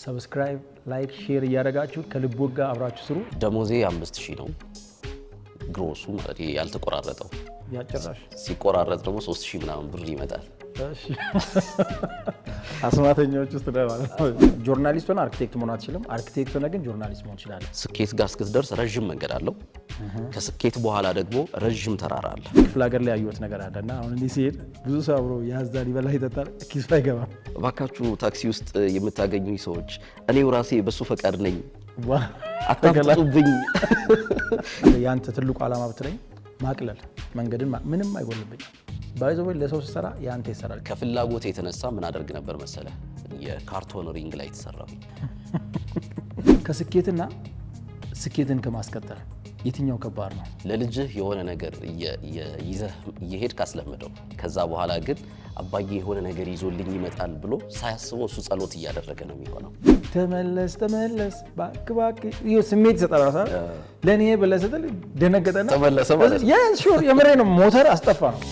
ሰብስክራይብ ላይክ ሼር እያደረጋችሁ ከልቦግ ጋር አብራችሁ ስሩ ደሞዜ 5000 ነው ግሮሱ ማለት ያልተቆራረጠው ያጨራሽ ሲቆራረጥ ደግሞ 3000 ምናምን ብር ይመጣል እሺ አስማተኞች ውስጥ ነው ማለት ጆርናሊስት ሆነ አርኪቴክት መሆን አትችልም አርኪቴክት ሆነ ግን ጆርናሊስት መሆን ይችላል ስኬት ጋር እስክትደርስ ረጅም መንገድ አለው ከስኬት በኋላ ደግሞ ረጅም ተራራ አለ ክፍለ ሀገር ላይ ያዩት ነገር አለና አሁን እንዲህ ሲሄድ ብዙ ሰው አብሮ ያዛል ይበላ ይጠጣል ኪስ አይገባም እባካችሁ ታክሲ ውስጥ የምታገኙኝ ሰዎች እኔው ራሴ በሱ ፈቃድ ነኝ አታገላጡብኝ ያንተ ትልቁ ዓላማ ብትለኝ ማቅለል መንገድን ምንም አይጎልብኝ ባይዘው ለሰው ሲሰራ ያንተ ይሰራል ከፍላጎት የተነሳ ምን አደርግ ነበር መሰለ የካርቶን ሪንግ ላይ ተሰራው ከስኬትና ስኬትን ከማስቀጠል የትኛው ከባድ ነው ለልጅህ የሆነ ነገር ይዘህ ይሄድ ካስለመደው ከዛ በኋላ ግን አባዬ የሆነ ነገር ይዞልኝ ይመጣል ብሎ ሳያስበው እሱ ጸሎት እያደረገ ነው የሚሆነው ተመለስ ባክ ይሄ ስሜት ይሰጣራሳ ለኔ በለሰተል ደነገጠና ተመለሰ ማለት ያ ሹር የምሬ ነው ሞተር አስጠፋ ነው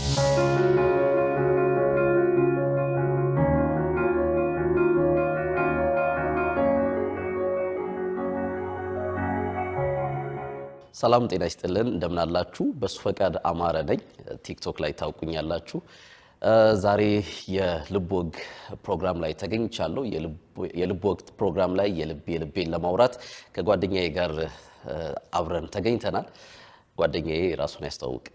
ሰላም ጤና ይስጥልን እንደምን አላችሁ በሱ ፈቃድ አማረ ነኝ ቲክቶክ ላይ ታውቁኛላችሁ ዛሬ የልቦግ ፕሮግራም ላይ ተገኝቻለሁ የልቦግ ፕሮግራም ላይ የልቤን ለማውራት ከጓደኛዬ ጋር አብረን ተገኝተናል ጓደኛዬ ራሱን ያስተዋውቅ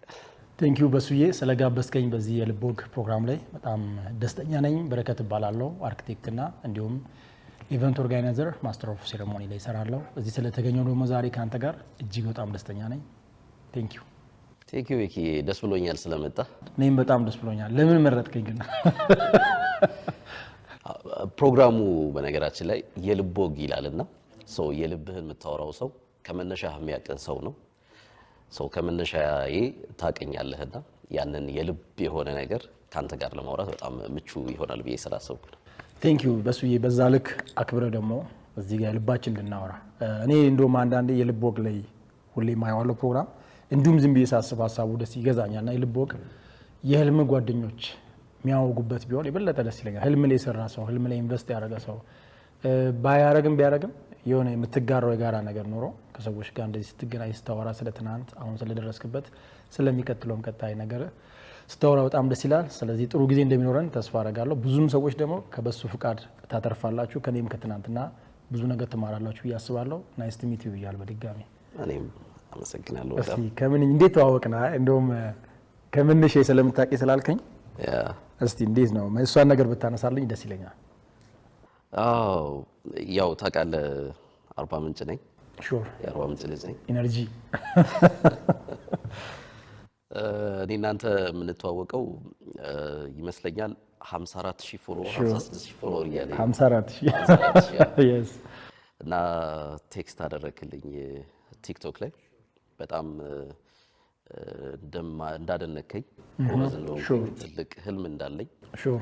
ቴንክ ዩ በሱዬ ስለጋበዝከኝ በዚህ የልቦግ ፕሮግራም ላይ በጣም ደስተኛ ነኝ በረከት እባላለሁ አርኪቴክትና እንዲሁም ኢቨንት ኦርጋናይዘር ማስተር ኦፍ ሴሬሞኒ ላይ ሰራለሁ እዚህ ስለተገኘው ደግሞ ዛሬ ካንተ ጋር እጅግ በጣም ደስተኛ ነኝ ቴንክ ዩ ዌኪ ደስ ብሎኛል ስለመጣ እኔም በጣም ደስ ብሎኛል ለምን መረጥከኝ ግን ፕሮግራሙ በነገራችን ላይ የልቦግ ይላልና ሰው የልብህን የምታወራው ሰው ከመነሻህ የሚያቀን ሰው ነው ሰው ከመነሻዬ ታቀኛለህና ያንን የልብ የሆነ ነገር ካንተ ጋር ለማውራት በጣም ምቹ ይሆናል ብዬ ስላሰብኩ ነው ቴንክ ዩ በሱዬ በዛ ልክ አክብረ ደግሞ እዚህ ጋር ልባችን እንድናወራ እኔ እንደውም አንዳንዴ የልቦግ ላይ ሁሌ ማይዋለው ፕሮግራም እንዲሁም ዝም ብዬ ሳስብ ሀሳቡ ደስ ይገዛኛልና የልቦግ የህልም ጓደኞች የሚያወጉበት ቢሆን የበለጠ ደስ ይለኛል ህልም ላይ የሰራ ሰው ህልም ላይ ኢንቨስት ያደረገ ሰው ቢያረግም የሆነ የምትጋራው የጋራ ነገር ኖሮ ከሰዎች ጋር እንደዚህ ስትገናኝ ስታወራ ስለ ትናንት አሁን ስለደረስክበት ስለሚቀጥለውም ቀጣይ ነገር ስታወራ በጣም ደስ ይላል ስለዚህ ጥሩ ጊዜ እንደሚኖረን ተስፋ አደርጋለሁ ብዙም ሰዎች ደግሞ ከበሱ ፍቃድ ታተርፋላችሁ ከኔም ከትናንትና ብዙ ነገር ትማራላችሁ ያስባለሁ ናይስ ቱ ሚት ዩ ይያል በድጋሚ እኔም አመሰግናለሁ በጣም ከምን እንዴት ተዋወቅና እንደውም ከምንሽ ስለምታቂ ስላልከኝ እስቲ እንዴት ነው እሷን ነገር ብታነሳልኝ ደስ ይለኛል ያው ታውቃለህ አርባ ምንጭ ነኝ ሹር የአርባ ምንጭ ልጅ ነኝ ኢነርጂ እኔ እናንተ የምንተዋወቀው ይመስለኛል 54000 ፎሎወር 56000 ፎሎወር ያለ 54000 yes እና ቴክስት አደረክልኝ ቲክቶክ ላይ በጣም እንዳደነከኝ ወዝ ነው ትልቅ ህልም እንዳለኝ ሹር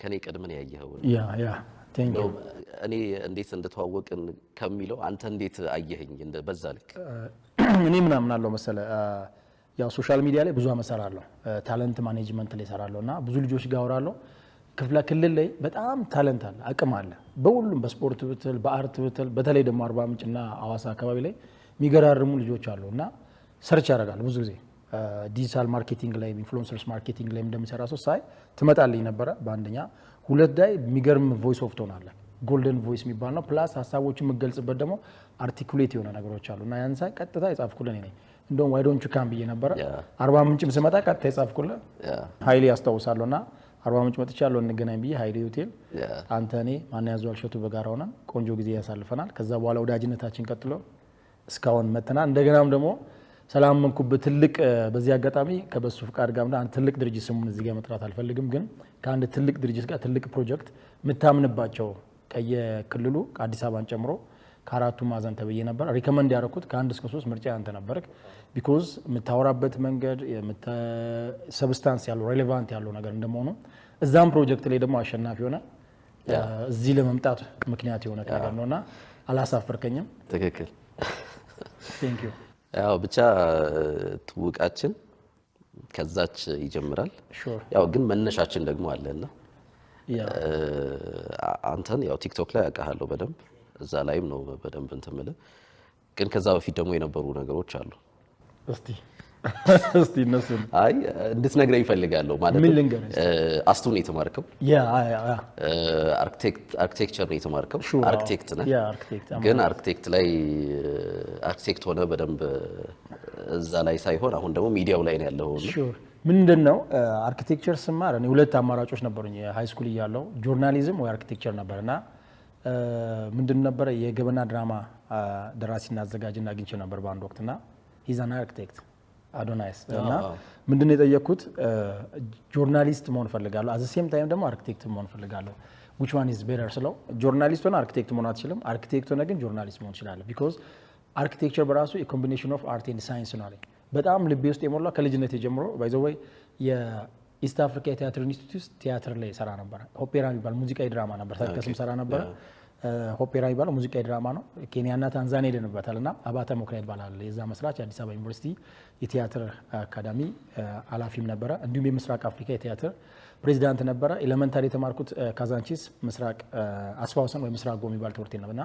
ከኔ ቀድመን ያየኸው ያ ቴንክ ዩ እኔ እንዴት እንደተዋወቅን ከሚለው አንተ እንዴት አየኸኝ በዛ ልክ እኔ ምናምን አለው መሰለ ያው ሶሻል ሚዲያ ላይ ብዙ አመሰራለሁ ታለንት ማኔጅመንት ላይ ሰራለሁና ብዙ ልጆች ጋር አወራለሁ ክፍለ ክልል ላይ በጣም ታለንት አለ አቅም አለ በሁሉም በስፖርት ብትል በአርት ብትል በተለይ ደግሞ አርባ ምንጭና አዋሳ አካባቢ ላይ የሚገራርሙ ልጆች አሉና ሰርች ያደርጋል ብዙ ጊዜ ዲጂታል ማርኬቲንግ ላይ ኢንፍሉዌንሰርስ ማርኬቲንግ ላይ እንደሚሰራ ሰው ሳይ ትመጣልኝ ነበር በአንደኛ ሁለት ላይ የሚገርም ቮይስ ኦፍ ቶን አለ ጎልደን ቮይስ የሚባል ነው ፕላስ ሀሳቦችን የምገልጽበት ደግሞ አርቲኩሌት የሆነ ነገሮች አሉና ያን ሳይ ቀጥታ የጻፍኩልኝ ነኝ እንደውም ዋይ ዶንት ዩ ካም ብዬ ነበር አርባ ምንጭም ስመጣ ቀጥታ የጻፍኩልኝ ኃይሌ ያስታውሳለሁና አርባ ምንጭ መጥቻለሁ እንገናኝ ብዬ ኃይሌ ሆቴል አንተ እኔ ማን ያዘዋል ሸቱ በጋራ ሆነን ቆንጆ ጊዜ ያሳልፈናል ከዛ በኋላ ወዳጅነታችን ቀጥሎ እስካሁን መተናል እንደገናም ደግሞ ሰላም መንኩበት ትልቅ በዚህ አጋጣሚ ከበሱ ፍቃድ ጋር አንድ ትልቅ ድርጅት ስሙን እዚህ ጋር መጥራት አልፈልግም ግን ከአንድ ትልቅ ድርጅት ጋር ትልቅ ፕሮጀክት ምታምንባቸው ከየክልሉ ከአዲስ አበባን ጨምሮ ከአራቱ ማዕዘን ተብዬ ነበር ሪከመንድ ያደረኩት ከ1 እስከ 3 ምርጫ አንተ ነበርክ ቢኮዝ የምታወራበት መንገድ ሰብስታንስ ያለው ሬሌቫንት ያለው ነገር እንደመሆኑ እዛም ፕሮጀክት ላይ ደግሞ አሸናፊ ሆነ እዚህ ለመምጣት ምክንያት የሆነ ነገር ነውና አላሳፈርከኝም ትክክል ቴንክ ዩ ያው ብቻ ትውቃችን ከዛች ይጀምራል ሹር ያው ግን መነሻችን ደግሞ አለና አንተን ያው ቲክቶክ ላይ አውቃለሁ በደንብ እዛ ላይም ነው በደንብ እንትን የምልህ ግን ከዛ በፊት ደግሞ የነበሩ ነገሮች አሉ እስቲ እነሱን አይ እንድትነግረኝ እፈልጋለሁ ማለት ነው አስቱ ነው የተማርከው አርክቴክቸር ነው የተማርከው አርክቴክት ነህ ግን አርክቴክት ላይ አርክቴክት ሆነ በደንብ እዛ ላይ ሳይሆን አሁን ደግሞ ሚዲያው ላይ ነው ያለው ምንድነው አርክቴክቸር ስማር እኔ ሁለት አማራጮች ነበሩኝ ሃይ ስኩል እያለሁ ጆርናሊዝም ወይ አርክቴክቸር ነበርና ምንድን ነበር የገበና ድራማ ደራሲና አዘጋጅና አግኝቼ ነበር በአንድ ወቅትና ሂዝ አን አርክቴክት አዶናይስ እና ምንድነው የጠየቅኩት ጆርናሊስት መሆን ፈልጋለሁ አዘ ሴም ታይም ደግሞ አርክቴክት መሆን ፈልጋለሁ which one is better ስለው ጆርናሊስት ሆነ አርክቴክት መሆን አትችልም አርክቴክት ሆነ ግን ጆርናሊስት መሆን ትችላለህ because አርክቴክቸር በራሱ የኮምቢኔሽን ኦፍ አርት ኤንድ ሳይንስ ነው አለኝ በጣም ልቤ ውስጥ የሞላ ከልጅነት ጀምሮ ባይ ዘ ወይ የኢስት አፍሪካ የቲያትር ኢንስቲትዩት ቲያትር ላይ ሰራ ነበር ኦፔራ የሚባል ሙዚቃዊ ድራማ ነበር ታከስም ሰራ ነበር ኦፔራ የሚባል ሙዚቃዊ ድራማ ነው ኬንያና ታንዛኒያ ሄደንበታልና አባተ ሞክራ ይባላል የዛ መስራች አዲስ አበባ ዩኒቨርሲቲ የቲያትር አካዳሚ አላፊም ነበረ እንዲሁም የምስራቅ አፍሪካ የቲያትር ፕሬዚዳንት ነበረ ኤሌመንታሪ የተማርኩት ካዛንቺስ ምስራቅ አስፋውሰን ወይ ምስራቅ ጎ የሚባል ትምህርት ነበርና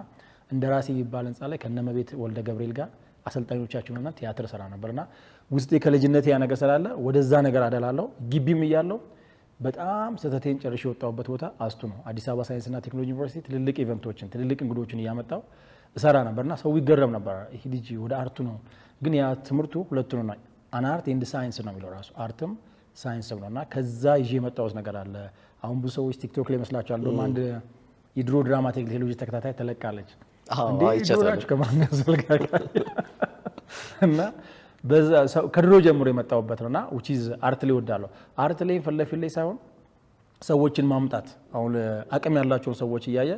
እንደራሲ የሚባል ህንጻ ላይ ከነመቤት ወልደ ገብርኤል ጋር አሰልጣኞቻችንና ቲያትር ሰራ ነበርና ውስጤ ከልጅነት ያ ነገር ስላለ ወደዛ ነገር አደላለሁ ግቢም እያለሁ በጣም ሰተቴን ጨርሼ የወጣሁበት ቦታ አስቱ ነው አዲስ አበባ ሳይንስና ቴክኖሎጂ ዩኒቨርሲቲ ትልልቅ ኢቨንቶችን ትልልቅ እንግዶችን እያመጣው እሰራ ነበርና ሰው ይገረም ነበር ይሄ ልጅ ወደ አርቱ ነው ግን ያ ትምህርቱ ሁለቱ ነው አን አርት ኤንድ ሳይንስ ነው የሚለው ራሱ አርትም ሳይንስም ነውና ከዛ ይዤ የመጣሁት ነገር አለ አሁን ብዙ ሰዎች ቲክቶክ ላይ መስላችኋል እንደውም አንድ የድሮ ድራማ ቴሌቪዥን ተከታታይ ተለቃለች እንዴ ድሮች ከማን ያዘልጋል እና በዛ ከድሮ ጀምሮ የመጣውበት ነውና which is አርት ላይ ወዳለው አርት ላይ ፈለፊል ላይ ሳይሆን ሰዎችን ማምጣት አሁን አቅም ያላቸው ሰዎች እያየ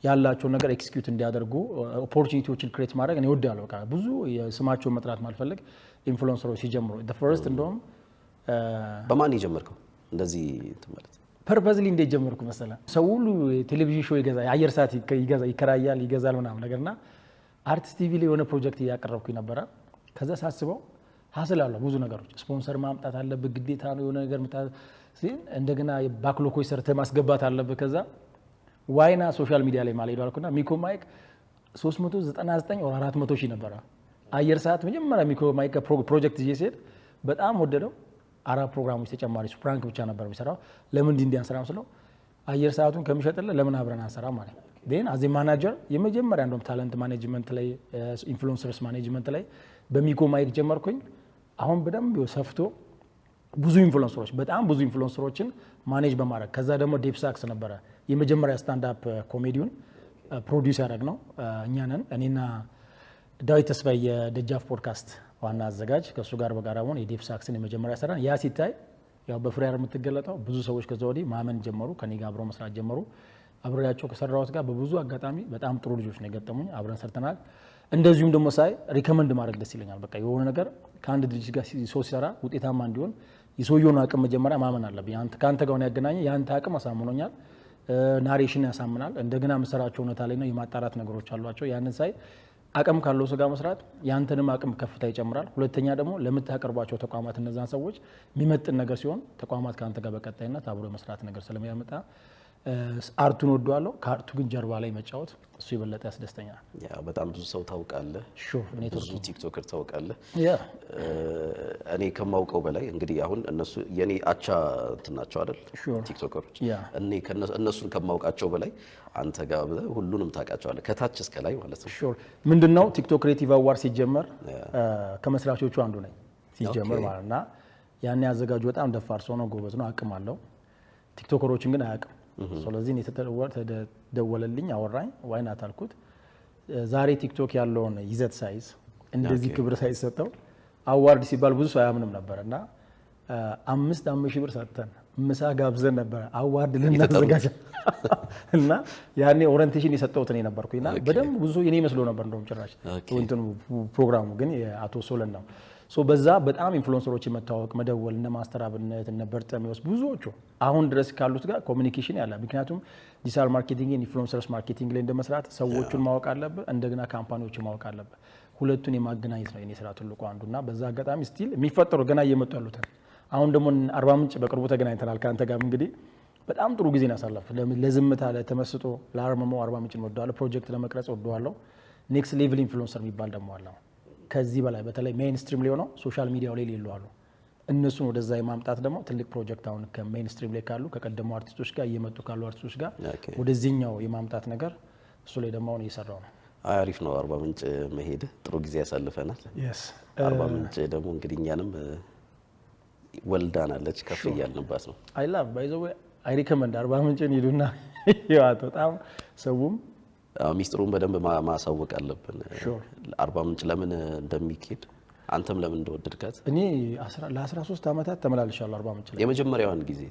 ያላቸው ነገር ኤክስኪዩት እንዲያደርጉ ኦፖርቹኒቲዎችን ክሬት ማድረግ እኔ ወዳለው በቃ ብዙ የስማቸውን መጥራት ማልፈልግ ኢንፍሉዌንሰሮች ሲጀምሩ the first እንደውም በማን ይጀምርከው እንደዚህ ማለት ፐርፐዝሊ እንዴት ጀመርኩ መሰለ ሰው ሁሉ ቴሌቪዥን ሾው ይገዛ የአየር ሰዓት ይከራያል ይገዛል ምናምን ነገርና አርቲስት ቲቪ ላይ የሆነ ፕሮጀክት እያቀረብኩኝ ነበረ ከዛ ሳስበው ሀስላለሁ ብዙ ነገሮች ስፖንሰር ማምጣት አለበት ግዴታ ነው የሆነ ነገር ሲል እንደገና ባክሎኮች ሰርተ ማስገባት አለበት ከዛ ዋይና ሶሻል ሚዲያ ላይ ማለት ይላልኩና ሚኮ ማይክ 399 or 400 ሺህ ነበረ አየር ሰዓት መጀመሪያ ሚኮ ማይክ ፕሮጀክት ይዤ ሲሄድ በጣም ወደደው አራት ፕሮግራሞች ተጨማሪ ፕራንክ ብቻ ነበር የሚሰራው ለምን እንዲያን ሰራ መስለው አየር ሰዓቱን ከመሸጥለ ለምን አብረን አንሰራ ማለት ዴን አዚ ማናጀር የመጀመሪያ እንደውም ታለንት ማኔጅመንት ላይ ኢንፍሉዌንሰርስ ማኔጅመንት ላይ በሚኮ ማይክ ጀመርኩኝ አሁን በደንብ ሰፍቶ ብዙ ኢንፍሉዌንሰሮች በጣም ብዙ ኢንፍሉዌንሰሮችን ማኔጅ በማድረግ ከዛ ደግሞ ዴፕሳክስ ነበረ የመጀመሪያ ስታንድ አፕ ኮሜዲውን ፕሮዲዩስ ያደረግነው እኛ ነን እኔና ዳዊት ተስፋዬ የደጃፍ ፖድካስት ዋና አዘጋጅ ከሱ ጋር በጋራ ሆነ የዴፕሳክስን የመጀመሪያ ሰራን ያ ሲታይ ያው በፍሬያር የምትገለጠው ብዙ ሰዎች ከዛ ወዲህ ማመን ጀመሩ ከኔ ጋር አብረው መስራት ጀመሩ አብሬያቸው ከሰራሁት ጋር በብዙ አጋጣሚ በጣም ጥሩ ልጆች ነው የገጠሙኝ አብረን ሰርተናል እንደዚሁም ደግሞ ሳይ ሪከመንድ ማድረግ ደስ ይለኛል በቃ የሆነ ነገር ከአንድ ድርጅት ጋር ሰው ሲሰራ ውጤታማ እንዲሆን የሰውየውን አቅም መጀመሪያ ማመን አለብኝ ከአንተ ጋር ነው ያገናኘ የአንተ አቅም አሳምኖኛል ናሬሽን ያሳምናል እንደገና መሰራቸው እውነታ ላይ ነው የማጣራት ነገሮች አሏቸው ያንን ሳይ አቅም ካለው ሰው ጋር መስራት ያንተንም አቅም ከፍታ ይጨምራል ሁለተኛ ደግሞ ለምታቀርቧቸው ተቋማት እነዛን ሰዎች የሚመጥን ነገር ሲሆን ተቋማት ካንተ ጋር በቀጣይነት አብሮ መስራት ነገር ስለሚያመጣ አርቱን ወደዋለሁ ከአርቱ ግን ጀርባ ላይ መጫወት እሱ ይበለጠ ያስደስተኛል ያ በጣም ብዙ ሰው ታውቃለህ ብዙ ቲክቶከር ታውቃለህ እኔ ከማውቀው በላይ እንግዲህ አሁን እነሱ የኔ አቻ እንትናቸው አይደል ቲክቶከሮች እኔ እነሱን ከማውቃቸው በላይ አንተ ጋር ሁሉንም ታውቃቸዋለህ ከታች እስከ ላይ ማለት ነው ምንድነው ቲክቶክ ክሬቲቭ አዋርድ ሲጀመር ከመስራቾቹ አንዱ ነኝ ሲጀመር ማለትና ያን ያዘጋጁ በጣም ደፋር ሰው ነው ጎበዝ ነው አቅም አለው ቲክቶከሮችን ግን አያውቅም ስለዚህ እኔ ተደወለልኝ አወራኝ ዋይናት አልኩት ዛሬ ቲክቶክ ያለውን ይዘት ሳይዝ እንደዚህ ክብር ሳይሰጠው አዋርድ ሲባል ብዙ ሰው አያምንም ነበርና 5,000 ብር ሰጥተን ምሳ ጋብዘን ነበር አዋርድ ልናዘጋጅ እና ያኔ ኦሪንቴሽን የሰጠሁት እኔ ነበርኩኝና በደንብ ብዙ እኔ መስሎ ነበር እንደውም ጭራሽ እንትኑ ፕሮግራሙ ግን የአቶ ሶለን ነው ሶ በዛ በጣም ኢንፍሉዌንሰሮች መታወቅ መደወል እነ ማስተር አብነት እነ በርጠሚዎስ ብዙዎቹ አሁን ድረስ ካሉት ጋር ኮሚኒኬሽን ያለ ምክንያቱም ዲጂታል ማርኬቲንግ ኢንፍሉዌንሰርስ ማርኬቲንግ ላይ እንደመስራት ሰዎቹን ማወቅ አለበት እንደገና ካምፓኒዎችን ማወቅ አለበት ሁለቱን የማገናኘት ነው የኔ ስራ ትልቁ አንዱና በዛ አጋጣሚ ስቲል የሚፈጠሩ ገና እየመጡ ያሉት አሁን ደግሞ 40 ምንጭ በቅርቡ ተገናኝተናል ካንተ ጋር እንግዲህ በጣም ጥሩ ጊዜ ነው ያሳለፍኩት። ለዝምታ፣ ለተመስጦ፣ ለአርምሞ አርባ ምንጭን ወደዋለሁ። ፕሮጀክት ለመቅረጽ ወደዋለሁ። ኔክስት ሌቭል ኢንፍሉዌንሰር የሚባል ደግሞ አለ። ከዚህ በላይ በተለይ ሜይንስትሪም ላይ ሆነው ሶሻል ሚዲያው ላይ ሌሉ አሉ። እነሱን ወደዛ የማምጣት ደግሞ ትልቅ ፕሮጀክት አሁን ከሜይንስትሪም ላይ ካሉ ከቀደሙ አርቲስቶች ጋር እየመጡ ካሉ አርቲስቶች ጋር ወደዚህኛው የማምጣት ነገር እሱ ላይ ደግሞ አሁን እየሰራው ነው። አሪፍ ነው። አርባ ምንጭ መሄድ ጥሩ ጊዜ ያሳልፈናል። አርባ ምንጭ ደግሞ እንግዲህ እኛንም ወልዳናለች፣ ከፍ እያልንባት ነው። አይ ላቭ ባይ ዘ ዌይ አይ ሪከመንድ አርባ ምንጭን ሂዱና ይዋት። በጣም ሰውም ሚስጥሩን በደንብ ማሳወቅ አለብን። አርባ ምንጭ ለምን እንደሚካሄድ አንተም ለምን እንደወደድካት። እኔ ለ13 ዓመታት ተመላልሻለሁ አርባ ምንጭ ላይ። የመጀመሪያውን ጊዜ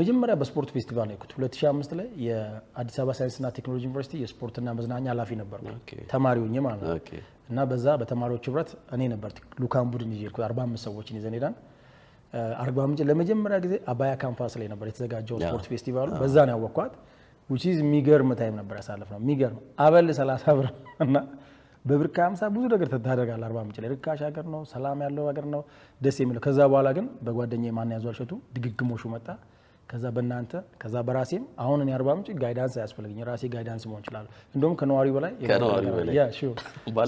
መጀመሪያ በስፖርት ፌስቲቫል ነው የኩት 2005 ላይ የአዲስ አበባ ሳይንስና ቴክኖሎጂ ዩኒቨርሲቲ የስፖርትና መዝናኛ ኃላፊ ነበርኩ ተማሪ ሆኜ ማለት ነው። እና በዛ በተማሪዎች ህብረት እኔ ነበር ልኡካን ቡድን ይዤ 45 ሰዎችን ይዘን ሄዳን አርባ ምንጭ ለመጀመሪያ ጊዜ አባያ ካምፓስ ላይ ነበር የተዘጋጀው ስፖርት ፌስቲቫሉ። በዛ ነው ያወቅኳት። which is የሚገርም ታይም ነበር ያሳለፍነው። የሚገርም አበል 30 ብር እና በብር ከ50 ብዙ ነገር ታደርጋለህ። አርባ ምንጭ ላይ ርካሽ ሀገር ነው፣ ሰላም ያለው ሀገር ነው፣ ደስ የሚለው። ከዛ በኋላ ግን በጓደኛዬ ማን ያዟል እሸቱ ድግግሞሹ መጣ። ከዛ በእናንተ ከዛ በራሴም አሁን እኔ አርባ ምንጭ ጋይዳንስ አያስፈልገኝ፣ ራሴ ጋይዳንስ መሆን እችላለሁ። እንደውም ከነዋሪው በላይ ያ ሹር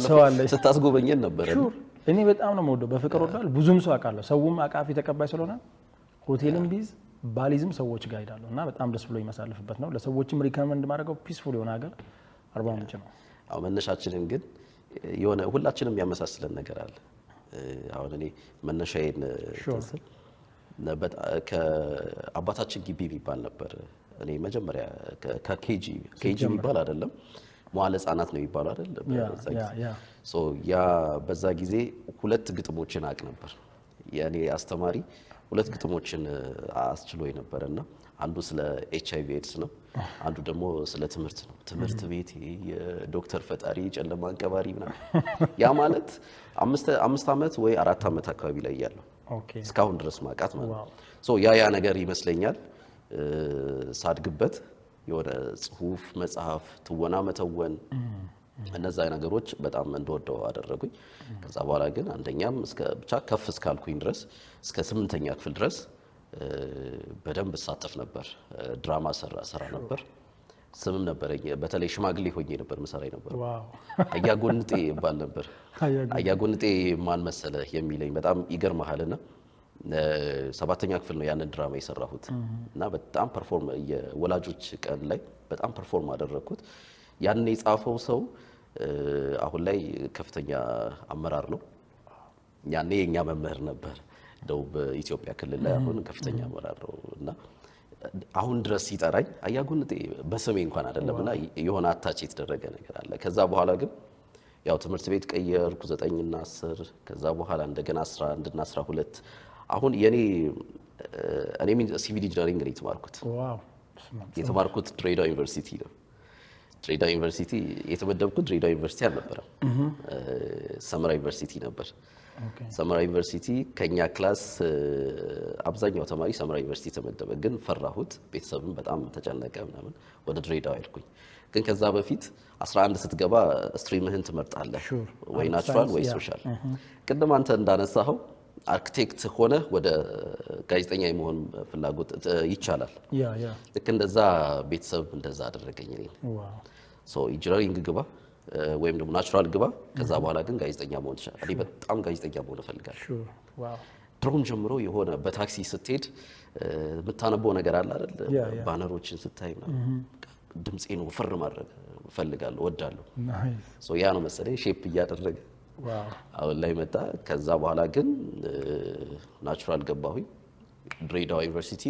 ሰው አለ ስታስጎበኘን ነበር። ሹር እኔ በጣም ነው የምወደው፣ በፍቅር ወዳለሁ። ብዙም ሰው አውቃለሁ። ሰውም አቃፊ ተቀባይ ስለሆነ ሆቴልም ቢዝ ባሊዝም ሰዎች ጋር ሄዳለሁ እና በጣም ደስ ብሎ የሚያሳልፍበት ነው። ለሰዎችም ሪከመንድ ማድረገው ፒስፉል የሆነ ሀገር አርባ ምንጭ ነው። አዎ መነሻችንን ግን የሆነ ሁላችንም ያመሳስለን ነገር አለ። አሁን እኔ መነሻዬን ከአባታችን ግቢ የሚባል ነበር። እኔ መጀመሪያ ከኬጂ የሚባል አይደለም መዋለ ህጻናት ነው የሚባለው አይደል? ያ በዛ ጊዜ ሁለት ግጥሞችን አቅ ነበር። የኔ አስተማሪ ሁለት ግጥሞችን አስችሎኝ ነበርና አንዱ ስለ HIV ኤድስ ነው፣ አንዱ ደግሞ ስለ ትምህርት ነው። ትምህርት ቤት የዶክተር ፈጣሪ ጨለማ አንቀባሪ ምናምን። ያ ማለት 5 ዓመት ወይ 4 ዓመት አካባቢ ላይ ያለው እስካሁን ድረስ ማቃት ማለት ነው። ያ ነገር ይመስለኛል ሳድግበት የሆነ ጽሁፍ፣ መጽሐፍ፣ ትወና መተወን እነዛ ነገሮች በጣም እንደወደው አደረጉኝ። ከዛ በኋላ ግን አንደኛም ብቻ ከፍ እስካልኩኝ ድረስ እስከ 8ኛ ክፍል ድረስ በደንብ እሳተፍ ነበር። ድራማ ሰራ ነበር። ስምም ነበረኝ። በተለይ ሽማግሌ ሆኜ ነበር መሰራይ ነበር። አያጎንጤ ይባል ነበር። አያጎንጤ ማን መሰለ የሚለኝ በጣም ይገርምሃልና 7ኛ ክፍል ነው ያንን ድራማ የሰራሁት እና በጣም ፐርፎርም የወላጆች ቀን ላይ በጣም ፐርፎርም አደረኩት። ያን የጻፈው ሰው አሁን ላይ ከፍተኛ አመራር ነው። ያኔ የኛ መምህር ነበር ደቡብ ኢትዮጵያ ክልል ላይ አሁን ከፍተኛ አመራር ነው እና አሁን ድረስ ሲጠራኝ አያጎንጤ በስሜ እንኳን አይደለምና የሆነ አታች የተደረገ ነገር አለ። ከዛ በኋላ ግን ያው ትምህርት ቤት ቀየርኩ 9 እና 10 ከዛ በኋላ እንደገና 11 እና 12 አሁን እኔ ሲቪል ኢንጂነሪንግ ነው የተማርኩት። የተማርኩት ድሬዳዋ ዩኒቨርሲቲ ነው። ድሬዳዋ ዩኒቨርሲቲ የተመደብኩት ድሬዳዋ ዩኒቨርሲቲ አልነበረም፣ ሰመራ ዩኒቨርሲቲ ነበር። ሰመራ ዩኒቨርሲቲ ከኛ ክላስ አብዛኛው ተማሪ ሰመራ ዩኒቨርሲቲ ተመደበ። ግን ፈራሁት፣ ቤተሰብም በጣም ተጨነቀ ምናምን ወደ ድሬዳዋ ሄድኩኝ። ግን ከዛ በፊት 11 ስትገባ ስትሪምህን ትመርጣለህ፣ ወይ ናቹራል ወይ ሶሻል። ቅድም አንተ እንዳነሳኸው አርክቴክት ሆነ ወደ ጋዜጠኛ የመሆን ፍላጎት ይቻላል። ልክ እንደዛ ቤተሰብ እንደዛ አደረገኝ። ኢንጂነሪንግ ግባ ወይም ደግሞ ናቹራል ግባ፣ ከዛ በኋላ ግን ጋዜጠኛ መሆን ትችላለህ። እኔ በጣም ጋዜጠኛ መሆን እፈልጋለሁ። ድሮም ጀምሮ የሆነ በታክሲ ስትሄድ የምታነበው ነገር አለ አይደል? ባነሮችን ስታይ ድምጼ ነው ወፈር ማድረግ እፈልጋለሁ፣ እወዳለሁ። ያ ነው መሰለኝ ሼፕ እያደረገ አሁን ላይ መጣ። ከዛ በኋላ ግን ናቹራል ገባሁኝ። ድሬዳዋ ዩኒቨርሲቲ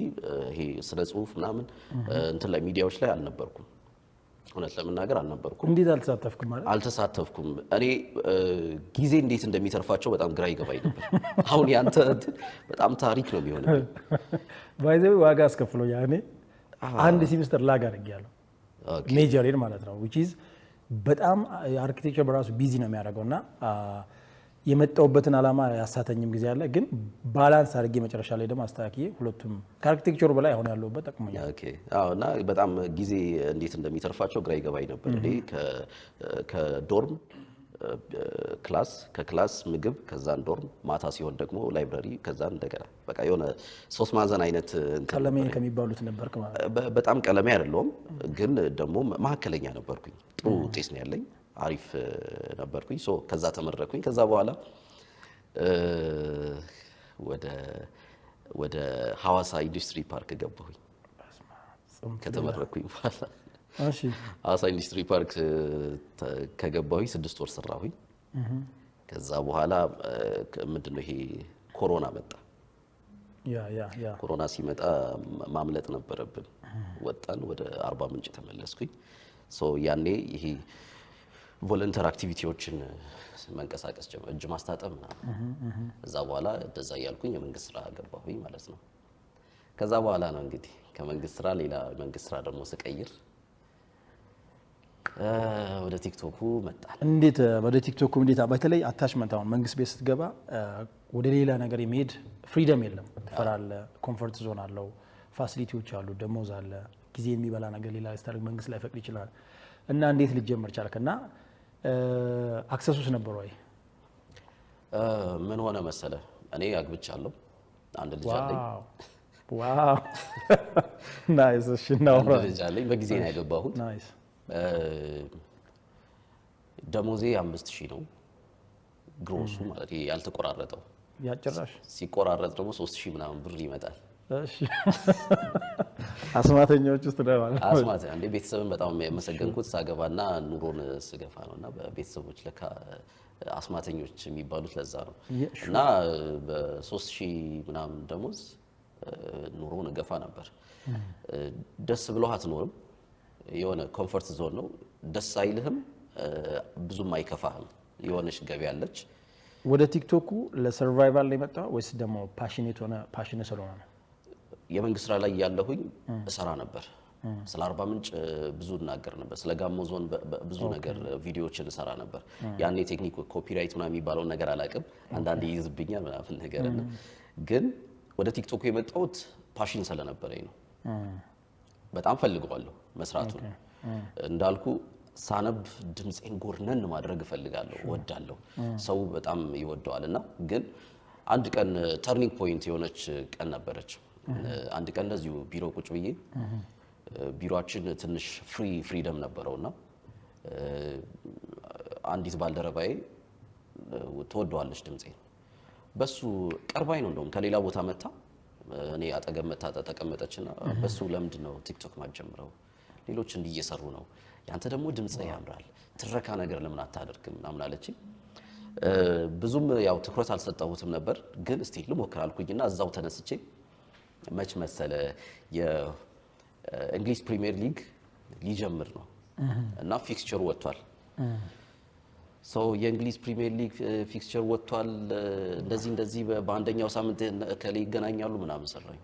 ይሄ ስነ ጽሁፍ ምናምን እንትን ላይ ሚዲያዎች ላይ አልነበርኩም፣ እውነት ለመናገር አልነበርኩም። እንዴት አልተሳተፍኩም ማለት? አልተሳተፍኩም። እኔ ጊዜ እንዴት እንደሚተርፋቸው በጣም ግራ ይገባኝ ነበር። አሁን ያንተ በጣም ታሪክ ነው የሚሆነው። ባይዘው ዋጋ አስከፍሎኛል። እኔ አንድ ሴሚስተር ላግ አድርጌያለሁ፣ ሜጀሬን ማለት ነው። which is በጣም አርኪቴክቸር በራሱ ቢዚ ነው የሚያደርገው እና የመጣውበትን ዓላማ ያሳተኝም ጊዜ አለ። ግን ባላንስ አድርጌ መጨረሻ ላይ ደግሞ አስተካክዬ ሁለቱም ከአርኪቴክቸሩ በላይ አሁን ያለውበት ጠቅሞኛል። ኦኬ አዎ። እና በጣም ጊዜ እንዴት እንደሚተርፋቸው ግራ ይገባኝ ነበር። እኔ ከዶርም ክላስ፣ ከክላስ ምግብ፣ ከዛ ዶርም፣ ማታ ሲሆን ደግሞ ላይብረሪ፣ ከዛ እንደገና በቃ የሆነ 3 ማዕዘን አይነት እንትን ቀለሜ ነበረኝ። ከሚባሉት ነበርክ ማለት በጣም ቀለሜ አይደለሁም፣ ግን ደግሞ መካከለኛ ነበርኩኝ። ጥሩ ውጤት ነው ያለኝ፣ አሪፍ ነበርኩኝ። ሶ ከዛ ተመረኩኝ። ከዛ በኋላ ወደ ሐዋሳ ኢንዱስትሪ ፓርክ ገባሁኝ ከተመረኩኝ በኋላ። እሺ ሐዋሳ ኢንዱስትሪ ፓርክ ከገባሁኝ 6 ወር ሰራሁኝ። ከዛ በኋላ ምንድነው ይሄ ኮሮና መጣ። ያ ኮሮና ሲመጣ ማምለጥ ነበረብን። ወጣን፣ ወደ አርባ ምንጭ ተመለስኩኝ። ሶ ያኔ ይሄ ቮለንተር አክቲቪቲዎችን መንቀሳቀስ ጀመር፣ እጅ ማስታጠብ ምናምን። እዛ በኋላ እንደዛ እያልኩኝ የመንግስት ስራ ገባሁኝ ማለት ነው። ከዛ በኋላ ነው እንግዲህ ከመንግስት ስራ ሌላ መንግስት ስራ ደግሞ ስቀይር ወደ ቲክቶኩ መጣን። እንዴት ወደ ቲክቶክ እንዴት በተለይ አታችመንት አሁን መንግስት ቤት ስትገባ ወደ ሌላ ነገር የመሄድ ፍሪደም የለም። ትፈራለህ። ኮምፎርት ዞን አለው፣ ፋሲሊቲዎች አሉ፣ ደሞዝ አለ፣ ጊዜ የሚበላ ነገር ሌላ ስታደርግ መንግስት ላይፈቅድ ይችላል። እና እንዴት ልጀምር ቻልክ? እና አክሰሱስ ነበር ወይ? ምን ሆነ መሰለ፣ እኔ አግብቻለሁ፣ አንድ ልጅ አለኝ። ዋው ናይስ። እሺ ነው፣ አንድ ልጅ አለኝ። በጊዜ ነው ያገባሁት። ናይስ። ደሞዜ 5000 ነው ግሮሱ ማለት ያልተቆራረጠው። ያጭራሽ ሲቆራረጥ ደግሞ 3000 ምናምን ብር ይመጣል። እሺ አስማተኞች ውስጥ ነው ማለት አስማት እንደ ቤተሰብን በጣም የመሰገንኩት ሳገባና ኑሮን ስገፋ ነውና በቤተሰቦች ለካ አስማተኞች የሚባሉት ለዛ ነው። እና በ3000 ምናምን ደሞዝ ኑሮን ገፋ ነበር። ደስ ብሎህ አትኖርም። የሆነ ኮምፎርት ዞን ነው። ደስ አይልህም፣ ብዙም አይከፋህም። የሆነች ገቢ አለች። ወደ ቲክቶኩ ለሰርቫይቫል ላይ መጣ ወይስ ደግሞ ፓሽኔት ሆነ? ፓሽኔት ስለሆነ ነው። የመንግስት ስራ ላይ ያለሁኝ እሰራ ነበር። ስለ አርባ ምንጭ ብዙ እናገር ነበር። ስለ ጋሞ ዞን ብዙ ነገር ቪዲዮዎችን እሰራ ነበር። ያኔ ቴክኒክ ኮፒራይት ምናምን የሚባለውን ነገር አላውቅም። አንዳንዴ ይይዝብኛል ምናምን ነገር እና ግን ወደ ቲክቶኩ የመጣሁት ፓሽን ስለነበረኝ ነው። በጣም ፈልገዋለሁ መስራቱን። እንዳልኩ ሳነብ ድምፄን ጎርነን ማድረግ እፈልጋለሁ፣ እወዳለሁ። ሰው በጣም ይወደዋል። እና ግን አንድ ቀን ተርኒንግ ፖይንት የሆነች ቀን ነበረች። አንድ ቀን እንደዚሁ ቢሮ ቁጭ ብዬ ቢሮአችን ትንሽ ፍሪደም ነበረውና አንዲት ባልደረባዬ ትወደዋለች ድምፄን። በሱ ቀርባኝ ነው እንደውም ከሌላ ቦታ መታ እኔ አጠገብ መታ ተቀመጠችና በሱ ለምንድን ነው ቲክቶክ ማጀምረው? ሌሎች እንዲህ እየሰሩ ነው፣ ያንተ ደግሞ ድምጽ ያምራል፣ ትረካ ነገር ለምን አታደርግም ምናምን አለችኝ። ብዙም ያው ትኩረት አልሰጠሁትም ነበር፣ ግን እስቲ ልሞክር አልኩኝና እዛው ተነስቼ መች መሰለ የእንግሊዝ ፕሪሚየር ሊግ ሊጀምር ነው እና ፊክስቸሩ ወጥቷል። የእንግሊዝ ፕሪሚየር ሊግ ፊክስቸር ወጥቷል፣ እንደዚህ በአንደኛው ሳምንት ከላይ ይገናኛሉ ምናምን ሰራኝ።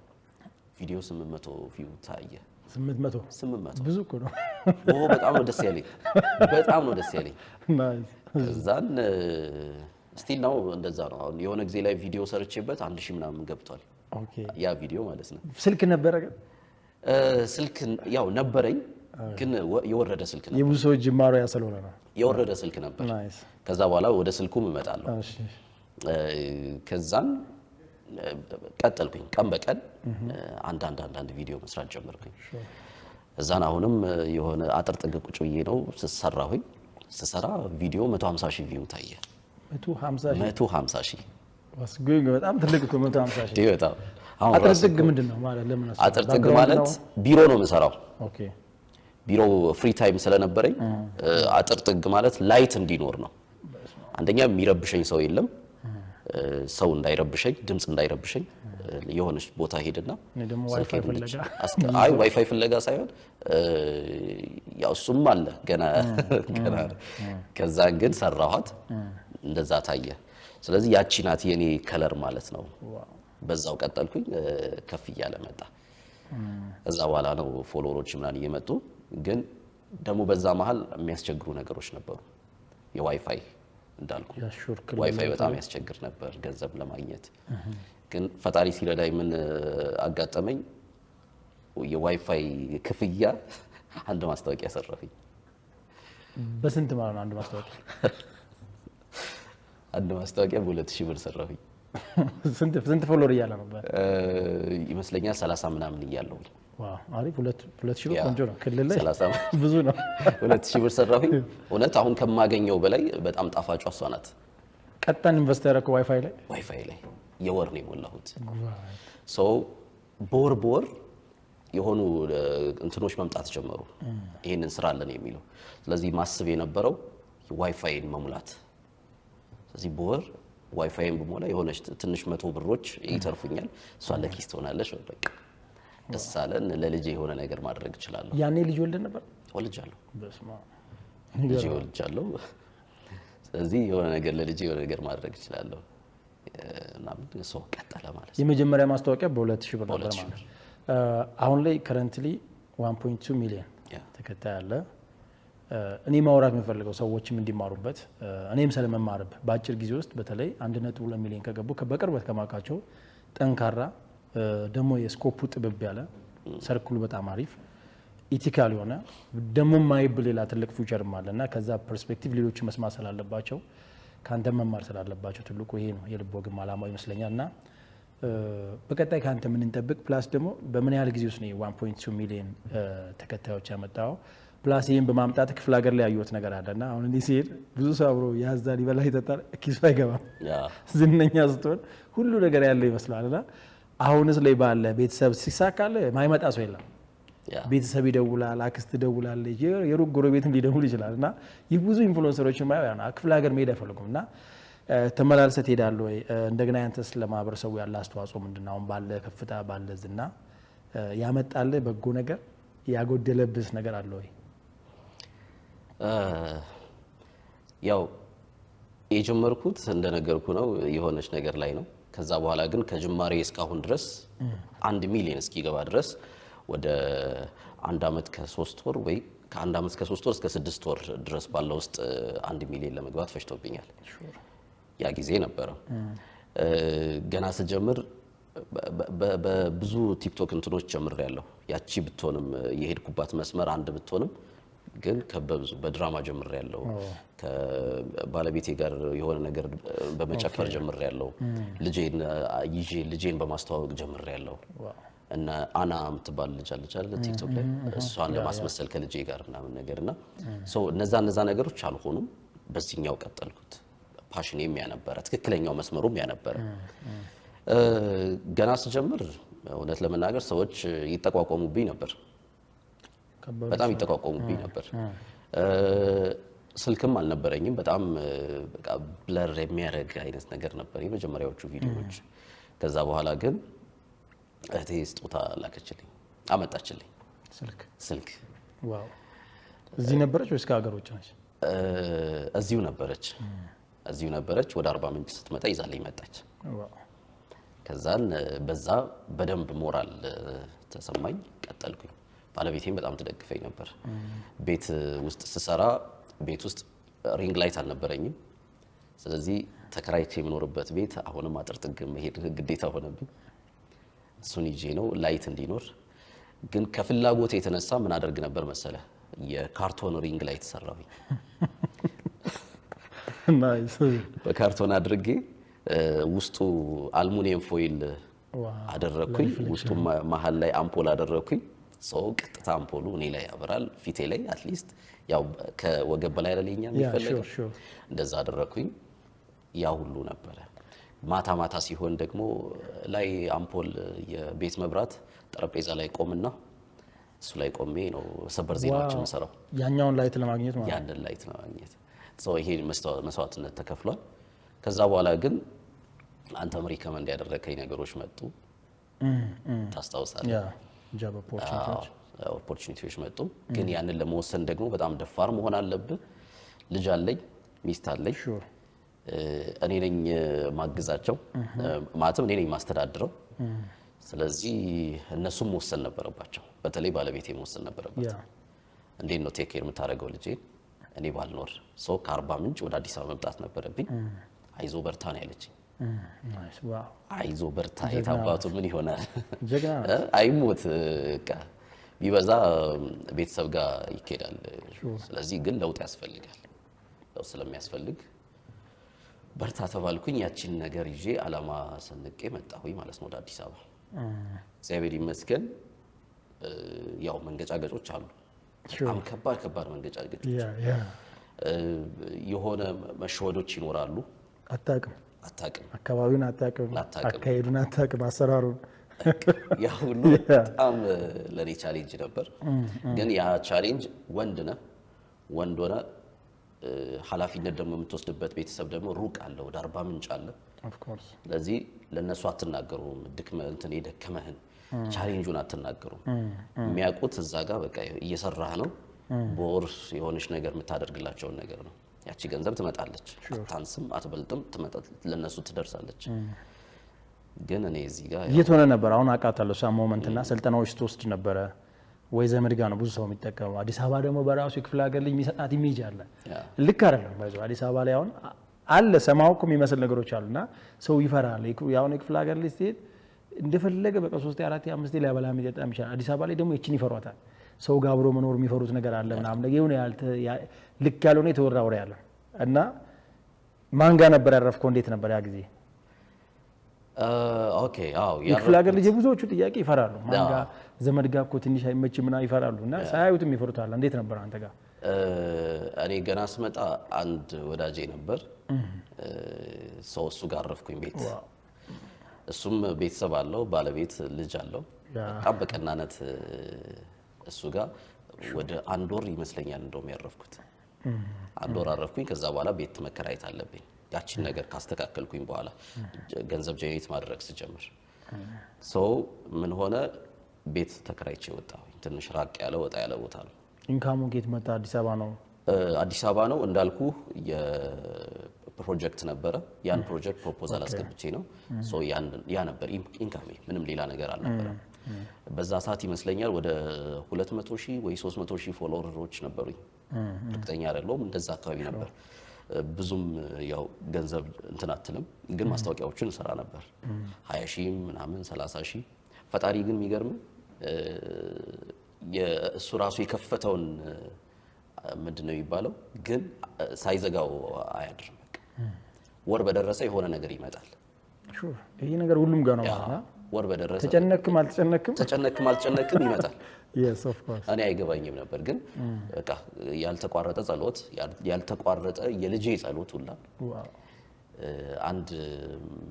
ቪዲዮ 800 ቪው ታየ። 800 ብዙ እኮ ነው። በጣም ነው ደስ ያለኝ፣ በጣም ነው ደስ ያለኝ። እዛን ስቲል ነው እንደዛ ነው። አሁን የሆነ ጊዜ ላይ ቪዲዮ ሰርቼበት 1000 ምናምን ገብቷል። ያ ቪዲዮ ማለት ነው። ስልክ ነበረ ግን ስልክ ያው ነበረኝ፣ ግን የወረደ ስልክ ነበር። የብዙ ሰዎች ጅማሮ ያ ስለሆነ ነው። የወረደ ስልክ ነበር። ከዛ በኋላ ወደ ስልኩም እመጣለሁ። ከዛን ቀጠልኩኝ። ቀን በቀን አንዳንድ ቪዲዮ መስራት ጀመርኩኝ። እዛን አሁንም የሆነ አጥር ጥግ ቁጭ ብዬ ነው ስሰራሁኝ። ስሰራ ቪዲዮ 150,000 ቪው ታየ። 150,000 ወስጉኝ በጣም ትልቅ እኮ 150,000 በጣም። አጥር ጥግ ምንድን ነው ማለት? ለምን አጥር ጥግ ማለት ቢሮ ነው የምሰራው። ኦኬ ቢሮ ፍሪ ታይም ስለነበረኝ አጥር ጥግ ማለት ላይት እንዲኖር ነው። አንደኛ የሚረብሸኝ ሰው የለም፣ ሰው እንዳይረብሸኝ፣ ድምጽ እንዳይረብሸኝ የሆነች ቦታ ሄድና ዋይፋይ ፍለጋ ሳይሆን ያው እሱም አለ ገና ከዛን ግን ሰራኋት፣ እንደዛ ታየ። ስለዚህ ያቺ ናት የኔ ከለር ማለት ነው። በዛው ቀጠልኩኝ፣ ከፍ እያለ መጣ። ከዛ በኋላ ነው ፎሎወሮች ምናምን እየመጡ ግን ደግሞ በዛ መሃል የሚያስቸግሩ ነገሮች ነበሩ። የዋይፋይ እንዳልኩ ዋይፋይ በጣም ያስቸግር ነበር ገንዘብ ለማግኘት። ግን ፈጣሪ ሲረዳኝ ምን አጋጠመኝ? የዋይፋይ ክፍያ አንድ ማስታወቂያ ሰራሁኝ። በስንት ማለት ነው አንድ ማስታወቂያ? አንድ ማስታወቂያ በ2000 ብር ሰራሁኝ። ስንት ፎሎወር እያለ ነበር? ይመስለኛል 30 ምናምን እያለሁ። ዋው አሪፍ። 2000 ብር ቆንጆ ነው። ክልል ላይ 30 ብዙ ነው። 2000 ብር ሰራሁኝ። እውነት አሁን ከማገኘው በላይ በጣም ጣፋጯ እሷ ናት። ቀጣን ኢንቨስት ያደረኩት ዋይፋይ ላይ የወር ነው የሞላሁት። ሶ በወር የሆኑ እንትኖች መምጣት ጀመሩ፣ ይሄንን ስራ አለን የሚለው። ስለዚህ ማስብ የነበረው ዋይፋይን መሙላት። ስለዚህ በወር ዋይፋይን በሞላ የሆነች ትንሽ 100 ብሮች ይተርፉኛል፣ እሷ ለኪስ ትሆናለች። በቃ ደስ አለን። ለልጄ የሆነ ነገር ማድረግ እችላለሁ። ያኔ ልጅ ወልደ ነበር? ወልጃለሁ። በስመ አብ ልጅ ወልጃለሁ። ስለዚህ የሆነ ነገር ለልጄ የሆነ ነገር ማድረግ እችላለሁ እና ምን ሰው ቀጠለ ማለት ነው። የመጀመሪያ ማስታወቂያ በ2000 ብር ነበር ማለት። አሁን ላይ ከረንትሊ 1.2 ሚሊዮን ተከታይ አለ። እኔ ማውራት የምፈልገው ሰዎችም እንዲማሩበት እኔም ስለመማርበት በአጭር ጊዜ ውስጥ በተለይ 1.2 ሚሊዮን ከገቡ በቅርበት ከማውቃቸው ጠንካራ ደግሞ የስኮፑ ጥብብ ያለ ሰርክሉ በጣም አሪፍ ኢቲካል የሆነ ደግሞ ማይብል ሌላ ትልቅ ፊውቸርም አለና ከዛ ፐርስፔክቲቭ ሌሎች መስማት ስላለባቸው ካንተ መማር ስላለባቸው ትልቁ ይሄ ነው የልብ ወግም አላማው ይመስለኛልና በቀጣይ ካንተ ምን እንጠብቅ? ፕላስ ደግሞ በምን ያህል ጊዜ ውስጥ ነው 1.2 ሚሊዮን ተከታዮች ያመጣው? ፕላስ ይሄን በማምጣት ክፍለ ሀገር ላይ ያዩት ነገር አለና አሁን እንዲህ ሲሄድ ብዙ ሰው አብሮ ያዛል፣ ይበላ፣ ይጠጣል፣ ኪሱ አይገባም። ዝነኛ ስትሆን ሁሉ ነገር ያለው ይመስላልና አሁንስ ላይ ባለ ቤተሰብ ሲሳካል ማይመጣ ሰው የለም። ቤተሰብ ይደውላል፣ አክስት ትደውላለች፣ የሩቅ ጎረቤትም ሊደውል ይችላል። እና ይህ ብዙ ኢንፍሉዌንሰሮች ክፍለ ሀገር መሄድ አይፈልጉም እና ተመላልሰህ ትሄዳለህ ወይ? እንደገና ያንተስ ለማህበረሰቡ ያለ አስተዋጽኦ ምንድን ነው? አሁን ባለ ከፍታ ባለ ዝና ያመጣልህ በጎ ነገር ያጎደለብስ ነገር አለ ወይ? ያው የጀመርኩት እንደነገርኩ ነው የሆነች ነገር ላይ ነው። ከዛ በኋላ ግን ከጅማሬ እስካሁን ድረስ 1 ሚሊዮን እስኪገባ ድረስ ወደ 1 ዓመት ከ3 ወር ወይ ከ1 ዓመት ከ3 ወር እስከ 6 ወር ድረስ ባለው ውስጥ 1 ሚሊዮን ለመግባት ፈጅቶብኛል። ያ ጊዜ ነበረ። ገና ስጀምር በብዙ ቲክቶክ እንትኖች ጀምሬያለሁ። ያቺ ብትሆንም የሄድኩባት መስመር አንድ ብትሆንም ግን ከበብዙ በድራማ ጀምሬያለሁ። ከባለቤቴ ጋር የሆነ ነገር በመጨፈር ጀምሬያለሁ። ልጄን በማስተዋወቅ ጀምሬያለሁ። እና አና የምትባል ልጅ አለች አይደል ቲክቶክ ላይ እሷን ለማስመሰል ከልጄ ጋር ምናምን ነገርና እነዛ ነገሮች አልሆኑም። በዚህኛው ቀጠልኩት። ፓሽኔም ያነበረ ትክክለኛው መስመሩም ያነበረ ገና ስጀምር እውነት ለመናገር ሰዎች ይጠቋቋሙብኝ ነበር። በጣም ይጠቋቋሙብኝ ነበር። ስልክም አልነበረኝም። በጣም በቃ ብለር የሚያደርግ አይነት ነገር ነበር የመጀመሪያዎቹ ቪዲዮዎች። ከዛ በኋላ ግን እህቴ ስጦታ ላከችልኝ፣ አመጣችልኝ ስልክ። ዋው! እዚህ ነበረች ወይስ ከሀገር ውጭ ነች? እዚሁ ነበረች። ወደ አርባ ምንጭ ስትመጣ ይዛልኝ መጣች። ከዛን በዛ በደንብ ሞራል ተሰማኝ፣ ቀጠልኩኝ። ባለቤቴም በጣም ትደግፈኝ ነበር። ቤት ውስጥ ስሰራ ቤት ውስጥ ሪንግ ላይት አልነበረኝም። ስለዚህ ተከራይቼ የምኖርበት ቤት አሁንም አጥር ጥግ መሄድ ግዴታ ሆነብኝ። እሱን ይዤ ነው ላይት እንዲኖር። ግን ከፍላጎት የተነሳ ምን አደርግ ነበር መሰለ? የካርቶን ሪንግ ላይት ሰራሁኝ። በካርቶን አድርጌ ውስጡ አልሙኒየም ፎይል አደረኩኝ። ውስጡ መሀል ላይ አምፖል አደረኩኝ። ሰው ቀጥታ አምፖሉ እኔ ላይ ያበራል፣ ፊቴ ላይ አትሊስት ያው ከወገብ በላይ ለለኛ የሚፈልገው እንደዛ አደረኩኝ። ያ ሁሉ ነበረ። ማታ ማታ ሲሆን ደግሞ ላይ አምፖል የቤት መብራት ጠረጴዛ ላይ ቆምና እሱ ላይ ቆሜ ነው ሰበር ዜናዎችን የምሰራው። ያኛውን ላይት ለማግኘት ማለት ያንን ላይት ለማግኘት ሰው ይሄ መስዋዕትነት ተከፍሏል። ከዛ በኋላ ግን አንተም ሪከመንድ ያደረከኝ ነገሮች መጡ። ታስታውሳለህ? ጃብ ኦፖርቹኒቲዎች መጡ። ግን ያንን ለመወሰን ደግሞ በጣም ደፋር መሆን አለብህ። ልጅ አለኝ፣ ሚስት አለኝ። እኔ ነኝ ማግዛቸው፣ ማለትም እኔ ነኝ ማስተዳድረው። ስለዚህ እነሱም መወሰን ነበረባቸው። በተለይ ባለቤቴ መወሰን ነበረባት። እንዴት ነው ቴክ ኬር የምታደርገው ልጄን እኔ ባልኖር? ሰው ከአርባ ምንጭ ወደ አዲስ አበባ መምጣት ነበረብኝ። አይዞ በርታ ነው ያለችኝ። አይዞ በርታ የታባቱ ምን ይሆናል? አይሞት በቃ ቢበዛ ቤተሰብ ጋር ይኬዳል። ስለዚህ ግን ለውጥ ያስፈልጋል። ለውጥ ስለሚያስፈልግ በርታ ተባልኩኝ። ያቺን ነገር ይዤ አላማ ሰንቄ መጣሁኝ ማለት ነው ወደ አዲስ አበባ። እግዚአብሔር ይመስገን ያው መንገጫገጮች አሉ፣ በጣም ከባድ መንገጫገጮች፣ የሆነ መሸወዶች ይኖራሉ። አታውቅም፣ አካባቢውን አታውቅም፣ አካሄዱን አታውቅም፣ አሰራሩን ያ ሁሉ በጣም ለኔ ቻሌንጅ ነበር። ግን ያ ቻሌንጅ ወንድ ሆነ ኃላፊነት ደግሞ የምትወስድበት ቤተሰብ ደግሞ ሩቅ አለ፣ ወደ 40 ምንጭ አለ። ስለዚህ ለነሱ አትናገሩም፣ እንትን የደከመህን ቻሌንጁን አትናገሩም። የሚያውቁት እዛ ጋር በቃ እየሰራህ ነው፣ በወር የሆነች ነገር የምታደርግላቸውን ነገር ነው። ያቺ ገንዘብ ትመጣለች፣ አታንስም፣ አትበልጥም፣ ለነሱ ትደርሳለች። ግን እኔ እዚህ ጋር የት ሆነ ነበር? አሁን አውቃታለሁ ሳ ሞመንትና ስልጠናዎች ትወስድ ነበረ ወይ ዘመድ ጋር ነው ብዙ ሰው የሚጠቀመው። አዲስ አበባ ደግሞ በራሱ የክፍለ ሀገር ልጅ የሚሰጣት ኢሜጅ አለ፣ ልክ አይደለም። ባይዘው አዲስ አበባ ላይ አሁን አለ ሰማው እኮ የሚመስል ነገሮች አሉና ሰው ይፈራል። ያሁን የክፍለ ሀገር ልጅ ስትሄድ እንደፈለገ በቃ 3 4 5 ሊያበላ የሚጠጣም ይችላል። አዲስ አበባ ላይ ደግሞ እቺን ይፈሯታል። ሰው ጋር አብሮ መኖር የሚፈሩት ነገር አለ ምናምን ነገር ይሁን ልክ ያልሆነ የተወራ ወሬ አለ። እና ማን ጋር ነበር ያረፍከው? እንዴት ነበር ያ ጊዜ? ኦኬ አዎ የክፍለ ሀገር ልጅ ብዙዎቹ ጥያቄ ይፈራሉ። ማን ጋር ዘመድ ጋር እኮ ትንሽ አይመችም ምናምን ይፈራሉ። እና ሳያዩትም ይፈሩታል። እንዴት ነበር አንተ ጋር? እኔ ገና ስመጣ አንድ ወዳጄ ነበር፣ ሰው እሱ ጋር አረፍኩኝ ቤት። እሱም ቤተሰብ አለው፣ ባለቤት ልጅ አለው። በጣም በቀናነት እሱ ጋር ወደ 1 ወር ይመስለኛል እንደውም ያረፍኩት። 1 ወር አረፍኩኝ። ከዛ በኋላ ቤት መከራየት አለብኝ። ያቺን ነገር ካስተካከልኩኝ በኋላ ገንዘብ ጀኔሬት ማድረግ ስጀምር ምን ሆነ፣ ቤት ተከራይቼ ወጣሁኝ። ትንሽ ራቅ ያለ ወጣ ያለ ቦታ ነው። ኢንካሙ ጌት መጣ? አዲስ አበባ ነው? አዲስ አበባ ነው እንዳልኩ የፕሮጀክት ነበረ። ያን ፕሮጀክት ፕሮፖዛል አስገብቼ ነው ያ ነበር ኢንካሜ፣ ምንም ሌላ ነገር አልነበረም። በዛ ሰዓት ይመስለኛል ወደ 200,000 ወይ 300,000 ፎሎወሮች ነበሩኝ፣ እርግጠኛ አይደለሁም። እንደዛ አካባቢ ነበር። ብዙም ያው ገንዘብ እንትን አትልም፣ ግን ማስታወቂያዎችን ሰራ ነበር 20,000 ምናምን 30,000። ፈጣሪ ግን የሚገርም የእሱ ራሱ የከፈተውን ምንድነው የሚባለው ግን ሳይዘጋው አያድርም። በቃ ወር በደረሰ የሆነ ነገር ይመጣል። ይሄ ነገር ሁሉም ጋር ነው ማለት ነው። ወር በደረሰ ተጨነቅም አልተጨነቅም ይመጣል። እኔ አይገባኝም ነበር፣ ግን በቃ ያልተቋረጠ ጸሎት፣ ያልተቋረጠ የልጄ ጸሎት ሁላ አንድ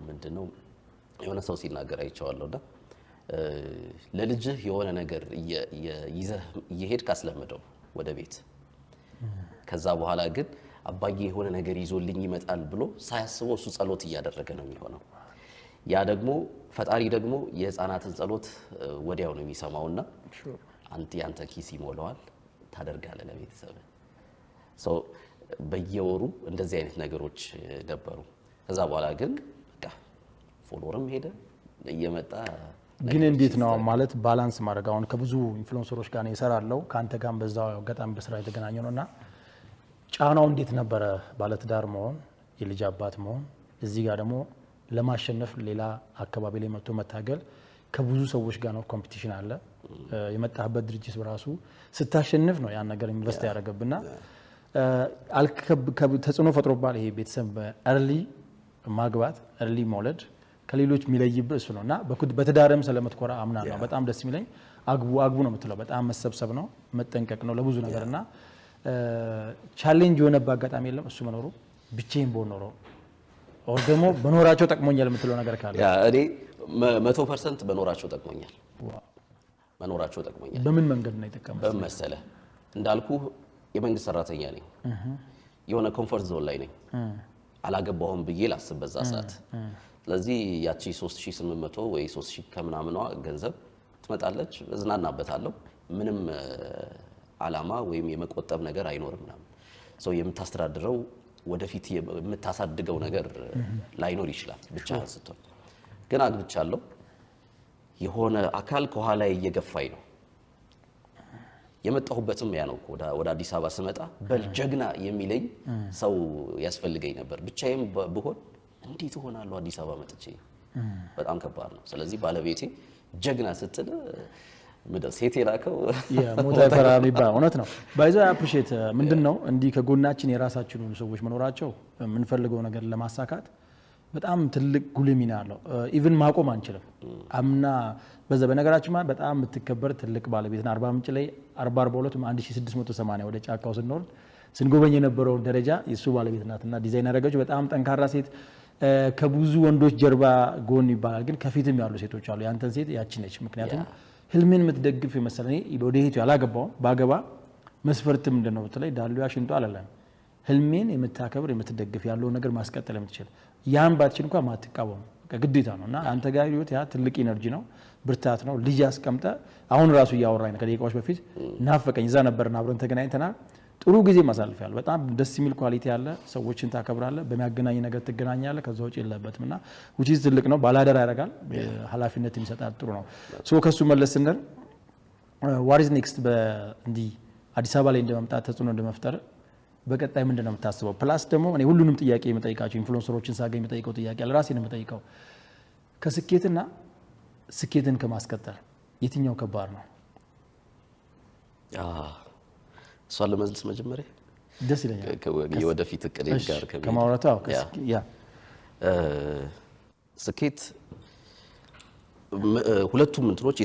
ምንድነው የሆነ ሰው ሲናገር አይቼዋለሁና ለልጅህ የሆነ ነገር ይዘህ እየሄድክ አስለምደው ወደ ቤት። ከዛ በኋላ ግን አባዬ የሆነ ነገር ይዞልኝ ይመጣል ብሎ ሳያስበው እሱ ጸሎት እያደረገ ነው የሚሆነው። ያ ደግሞ ፈጣሪ ደግሞ የህፃናትን ጸሎት ወዲያው ነው የሚሰማውና ያንተ ኪስ ይሞላዋል፣ ታደርጋለህ ለቤተሰብ። በየወሩ እንደዚህ አይነት ነገሮች ነበሩ። ከዛ በኋላ ግን በቃ ፎሎወርም ሄደ እየመጣ። ግን እንዴት ነው ማለት ባላንስ ማድረግ? አሁን ከብዙ ኢንፍሉዌንሰሮች ጋር ነው የሰራለው፣ ካንተ ጋር በዛው አጋጣሚ በስራ የተገናኘ ነውና ጫናው እንዴት ነበረ? ባለትዳር መሆን፣ የልጅ አባት መሆን፣ እዚህ ጋር ደግሞ ለማሸነፍ ሌላ አካባቢ ላይ መጥቶ መታገል፣ ከብዙ ሰዎች ጋር ነው ኮምፒቲሽን አለ። የመጣህበት ድርጅት በራሱ ስታሸንፍ ነው ያን ነገር ኢንቨስት ያደረገብና ተጽዕኖ ፈጥሮባል። ይሄ ቤተሰብ በእርሊ ማግባት እርሊ መውለድ ከሌሎች የሚለይብህ እሱ ነውና በትዳርም ስለምትኮራ አምና ነው። በጣም ደስ የሚለኝ አግቡ ነው የምትለው። በጣም መሰብሰብ ነው፣ መጠንቀቅ ነው ለብዙ ነገርና ቻሌንጅ የሆነበት አጋጣሚ የለም እሱ መኖሩ። ብቻዬን በሆነ ኖሮ ኦር ደግሞ በኖራቸው ጠቅሞኛል የምትለው ነገር ካለ? እኔ 100% በኖራቸው ጠቅሞኛል። በምን መንገድ ነው የጠቀመው? በምን መሰለህ? እንዳልኩ የመንግስት ሰራተኛ ነኝ። የሆነ ኮምፎርት ዞን ላይ ነኝ። አላገባሁም ብዬ ላስብ በዛ ሰዓት። ስለዚህ ያቺ 3800 ወይ 3000 ከምናምኗ ገንዘብ ትመጣለች፣ እዝናናበታለሁ። ምንም አላማ ወይም የመቆጠብ ነገር አይኖርም ምናምን። ሰው የምታስተዳድረው ወደፊት የምታሳድገው ነገር ላይኖር ይችላል ብቻ ስትሆን። ግን አግብቻለሁ። የሆነ አካል ከኋላ እየገፋኝ ነው። የመጣሁበትም ያ ነው። ወደ አዲስ አበባ ስመጣ በልጀግና የሚለኝ ሰው ያስፈልገኝ ነበር። ብቻዬም ብሆን እንዴት ሆናለሁ አዲስ አበባ መጥቼ? በጣም ከባድ ነው። ስለዚህ ባለቤቴ ጀግና ስትል ሴት የላከው የሞት አይፈራ የሚባል እውነት ነው። ባይዛ አፕሪሺየት ምንድነው እንዲህ ከጎናችን የራሳችን ሆኑ ሰዎች መኖራቸው የምንፈልገው ነገር ለማሳካት በጣም ትልቅ ጉልህ ሚና አለው። ኢቭን ማቆም አንችልም። አምና በዛ በነገራችን ማለት በጣም የምትከበር ትልቅ ባለቤት ነው። 40 ምንጭ ላይ 42 1680 ወደ ጫካው ስንወርድ ስንጎበኝ የነበረውን ደረጃ የሱ ባለቤት ናትና ዲዛይን ያደረገችው በጣም ጠንካራ ሴት ከብዙ ወንዶች ጀርባ ጎን ይባላል፣ ግን ከፊትም ያሉ ሴቶች አሉ። ያንተን ሴት ያቺ ነች። ምክንያቱም ህልምን የምትደግፍ የመሰለኝ ወደ ሄቱ ያላገባው ባገባ መስፈርት ምንድነው ብትለይ ዳሉ ያሽንጡ አላለም። ህልሜን የምታከብር የምትደግፍ ያለውን ነገር ማስቀጠል የምትችል ያን ባትችል እንኳን ማትቃወም ግዴታ ነው። እና አንተ ጋር ይሁት ያ ትልቅ ኢነርጂ ነው፣ ብርታት ነው። ልጅ አስቀምጠ አሁን ራሱ እያወራኝ ነው ከደቂቃዎች በፊት ናፈቀኝ። እዛ ነበርና አብረን ተገናኝተናል። ጥሩ ጊዜ ማሳልፊያለሁ። በጣም ደስ የሚል ኳሊቲ ያለ ሰዎችን ታከብራለህ፣ በሚያገናኝ ነገር ትገናኛለህ። ከዛ ውጭ የለበትም እና ውጪ ትልቅ ነው፣ ባላደራ ያደርጋል፣ ኃላፊነት ይሰጣል። ጥሩ ነው። ሶ ከሱ መለስ ስንል ዋሪዝ ኔክስት በእንዲህ አዲስ አበባ ላይ እንደመምጣት ተጽዕኖ እንደመፍጠር በቀጣይ ምንድን ነው የምታስበው? ፕላስ ደግሞ እኔ ሁሉንም ጥያቄ የምጠይቃቸው ኢንፍሉዌንሰሮችን ሳገኝ የምጠይቀው ጥያቄ አለ፣ ራሴን የምጠይቀው ከስኬትና ስኬትን ከማስቀጠል የትኛው ከባድ ነው? እሷን ለመዝልስ መጀመሪያ ደስ ይለኛል። የወደፊት እቅድ ጋር ከማውራቱ ያ ስኬት ሁለቱም እንትኖች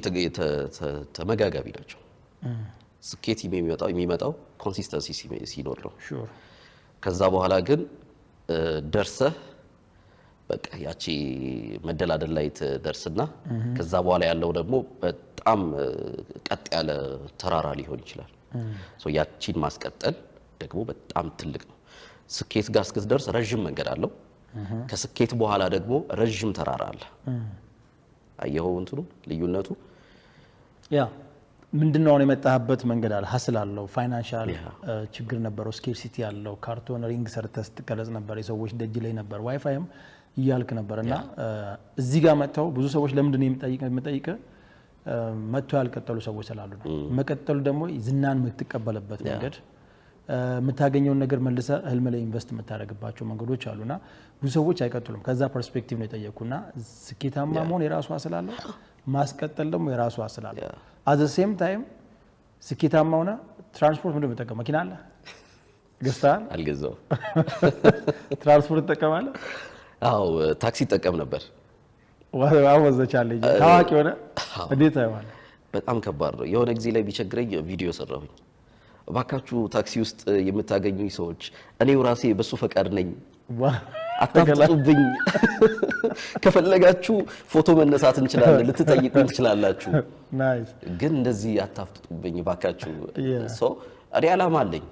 ተመጋጋቢ ናቸው። ስኬት የሚመጣው ኮንሲስተንሲ ሲኖር ነው። ከዛ በኋላ ግን ደርሰህ በቃ ያቺ መደላደል ላይ ትደርስና ከዛ በኋላ ያለው ደግሞ በጣም ቀጥ ያለ ተራራ ሊሆን ይችላል። ያቺን ማስቀጠል ደግሞ በጣም ትልቅ ነው። ስኬት ጋር እስክትደርስ ረጅም መንገድ አለው። ከስኬት በኋላ ደግሞ ረጅም ተራራ አለ። አየኸው እንትኑ ልዩነቱ ያ ምንድነው? አሁን የመጣህበት መንገድ አለ፣ ሀስል አለው፣ ፋይናንሻል ችግር ነበረው፣ ስኬርሲቲ ያለው ካርቶን ሪንግ ሰርተህ ስትቀረጽ ነበር፣ የሰዎች ደጅ ላይ ነበር፣ ዋይፋይም እያልክ ነበር እና እዚህ ጋር መጥተው ብዙ ሰዎች ለምንድነው የምጠይቀህ መጥተው ያልቀጠሉ ሰዎች ስላሉ ነው። መቀጠሉ ደግሞ ዝናን የምትቀበልበት መንገድ የምታገኘውን ነገር መልሰ ህልም ላይ ኢንቨስት የምታደርግባቸው መንገዶች አሉና ብዙ ሰዎች አይቀጥሉም። ከዛ ፐርስፔክቲቭ ነው የጠየቁና ስኬታማ መሆን የራሱ ስላለው ማስቀጠል ደግሞ የራሱ ስላለው አት ዘ ሴም ታይም ስኬታማ ሆነ ትራንስፖርት ምንድን ነው የምጠቀመው? መኪና አለ ገዝተሃል? አልገዛሁም። ትራንስፖርት ትጠቀማለህ? አዎ ታክሲ እጠቀም ነበር። አወዘቻለኝ ታዋቂ ሆነ እንዴት አይዋል? በጣም ከባድ ነው። የሆነ ጊዜ ላይ ቢቸግረኝ ቪዲዮ ሰራሁኝ። እባካችሁ ታክሲ ውስጥ የምታገኙኝ ሰዎች እኔው ራሴ በሱ ፈቃድ ነኝ፣ አታፍጡብኝ። ከፈለጋችሁ ፎቶ መነሳት እንችላለን፣ ልትጠይቁኝ ትችላላችሁ፣ ግን እንደዚህ አታፍጡብኝ እባካችሁ። እኔ ዓላማ አለኝ።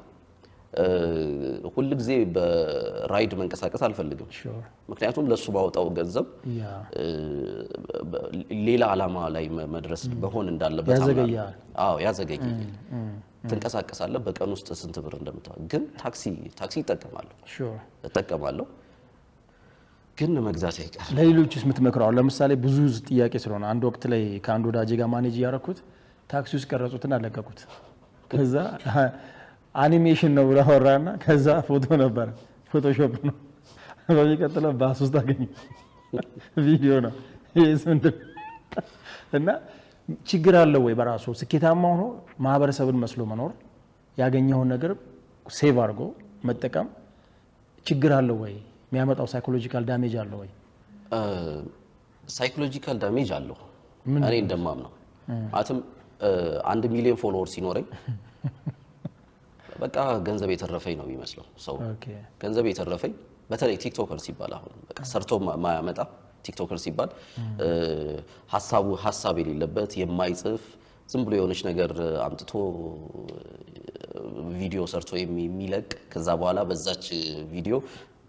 ሁሉ ጊዜ በራይድ መንቀሳቀስ አልፈልግም። ምክንያቱም ለሱ ባወጣው ገንዘብ ሌላ ዓላማ ላይ መድረስ በሆን እንዳለበት ያዘገያል። አዎ ያዘገያል። ትንቀሳቀሳለህ በቀን ውስጥ ስንት ብር እንደምታወጣ። ግን ታክሲ እጠቀማለሁ ግን መግዛት አይቀርም። ለሌሎችስ የምትመክረው? ለምሳሌ ብዙ ጥያቄ ስለሆነ አንድ ወቅት ላይ ከአንድ ወዳጄ ጋር ማኔጅ ያደረኩት ታክሲ ውስጥ ቀረጹትና አለቀቁት። ከዛ አኒሜሽን ነው ብሎ አወራና ከዛ ፎቶ ነበር ፎቶሾፕ ነው። በሚቀጥለው ባስ ውስጥ አገኘ ቪዲዮ ነው ይሄስ ምንድን እና ችግር አለው ወይ? በራሱ ስኬታማ ሆኖ ማህበረሰብን መስሎ መኖር ያገኘውን ነገር ሴቭ አድርጎ መጠቀም ችግር አለው ወይ? የሚያመጣው ሳይኮሎጂካል ዳሜጅ አለው ወይ? ሳይኮሎጂካል ዳሜጅ አለው እኔ እንደማምነው። ማለትም 1 ሚሊዮን ፎሎወር ሲኖረኝ በቃ ገንዘብ የተረፈኝ ነው የሚመስለው ሰው። ገንዘብ የተረፈኝ በተለይ ቲክቶከር ሲባል አሁን በቃ ሰርቶ ማያመጣ ቲክቶከር ሲባል ሀሳብ የሌለበት የማይጽፍ ዝም ብሎ የሆነች ነገር አምጥቶ ቪዲዮ ሰርቶ የሚለቅ ከዛ በኋላ በዛች ቪዲዮ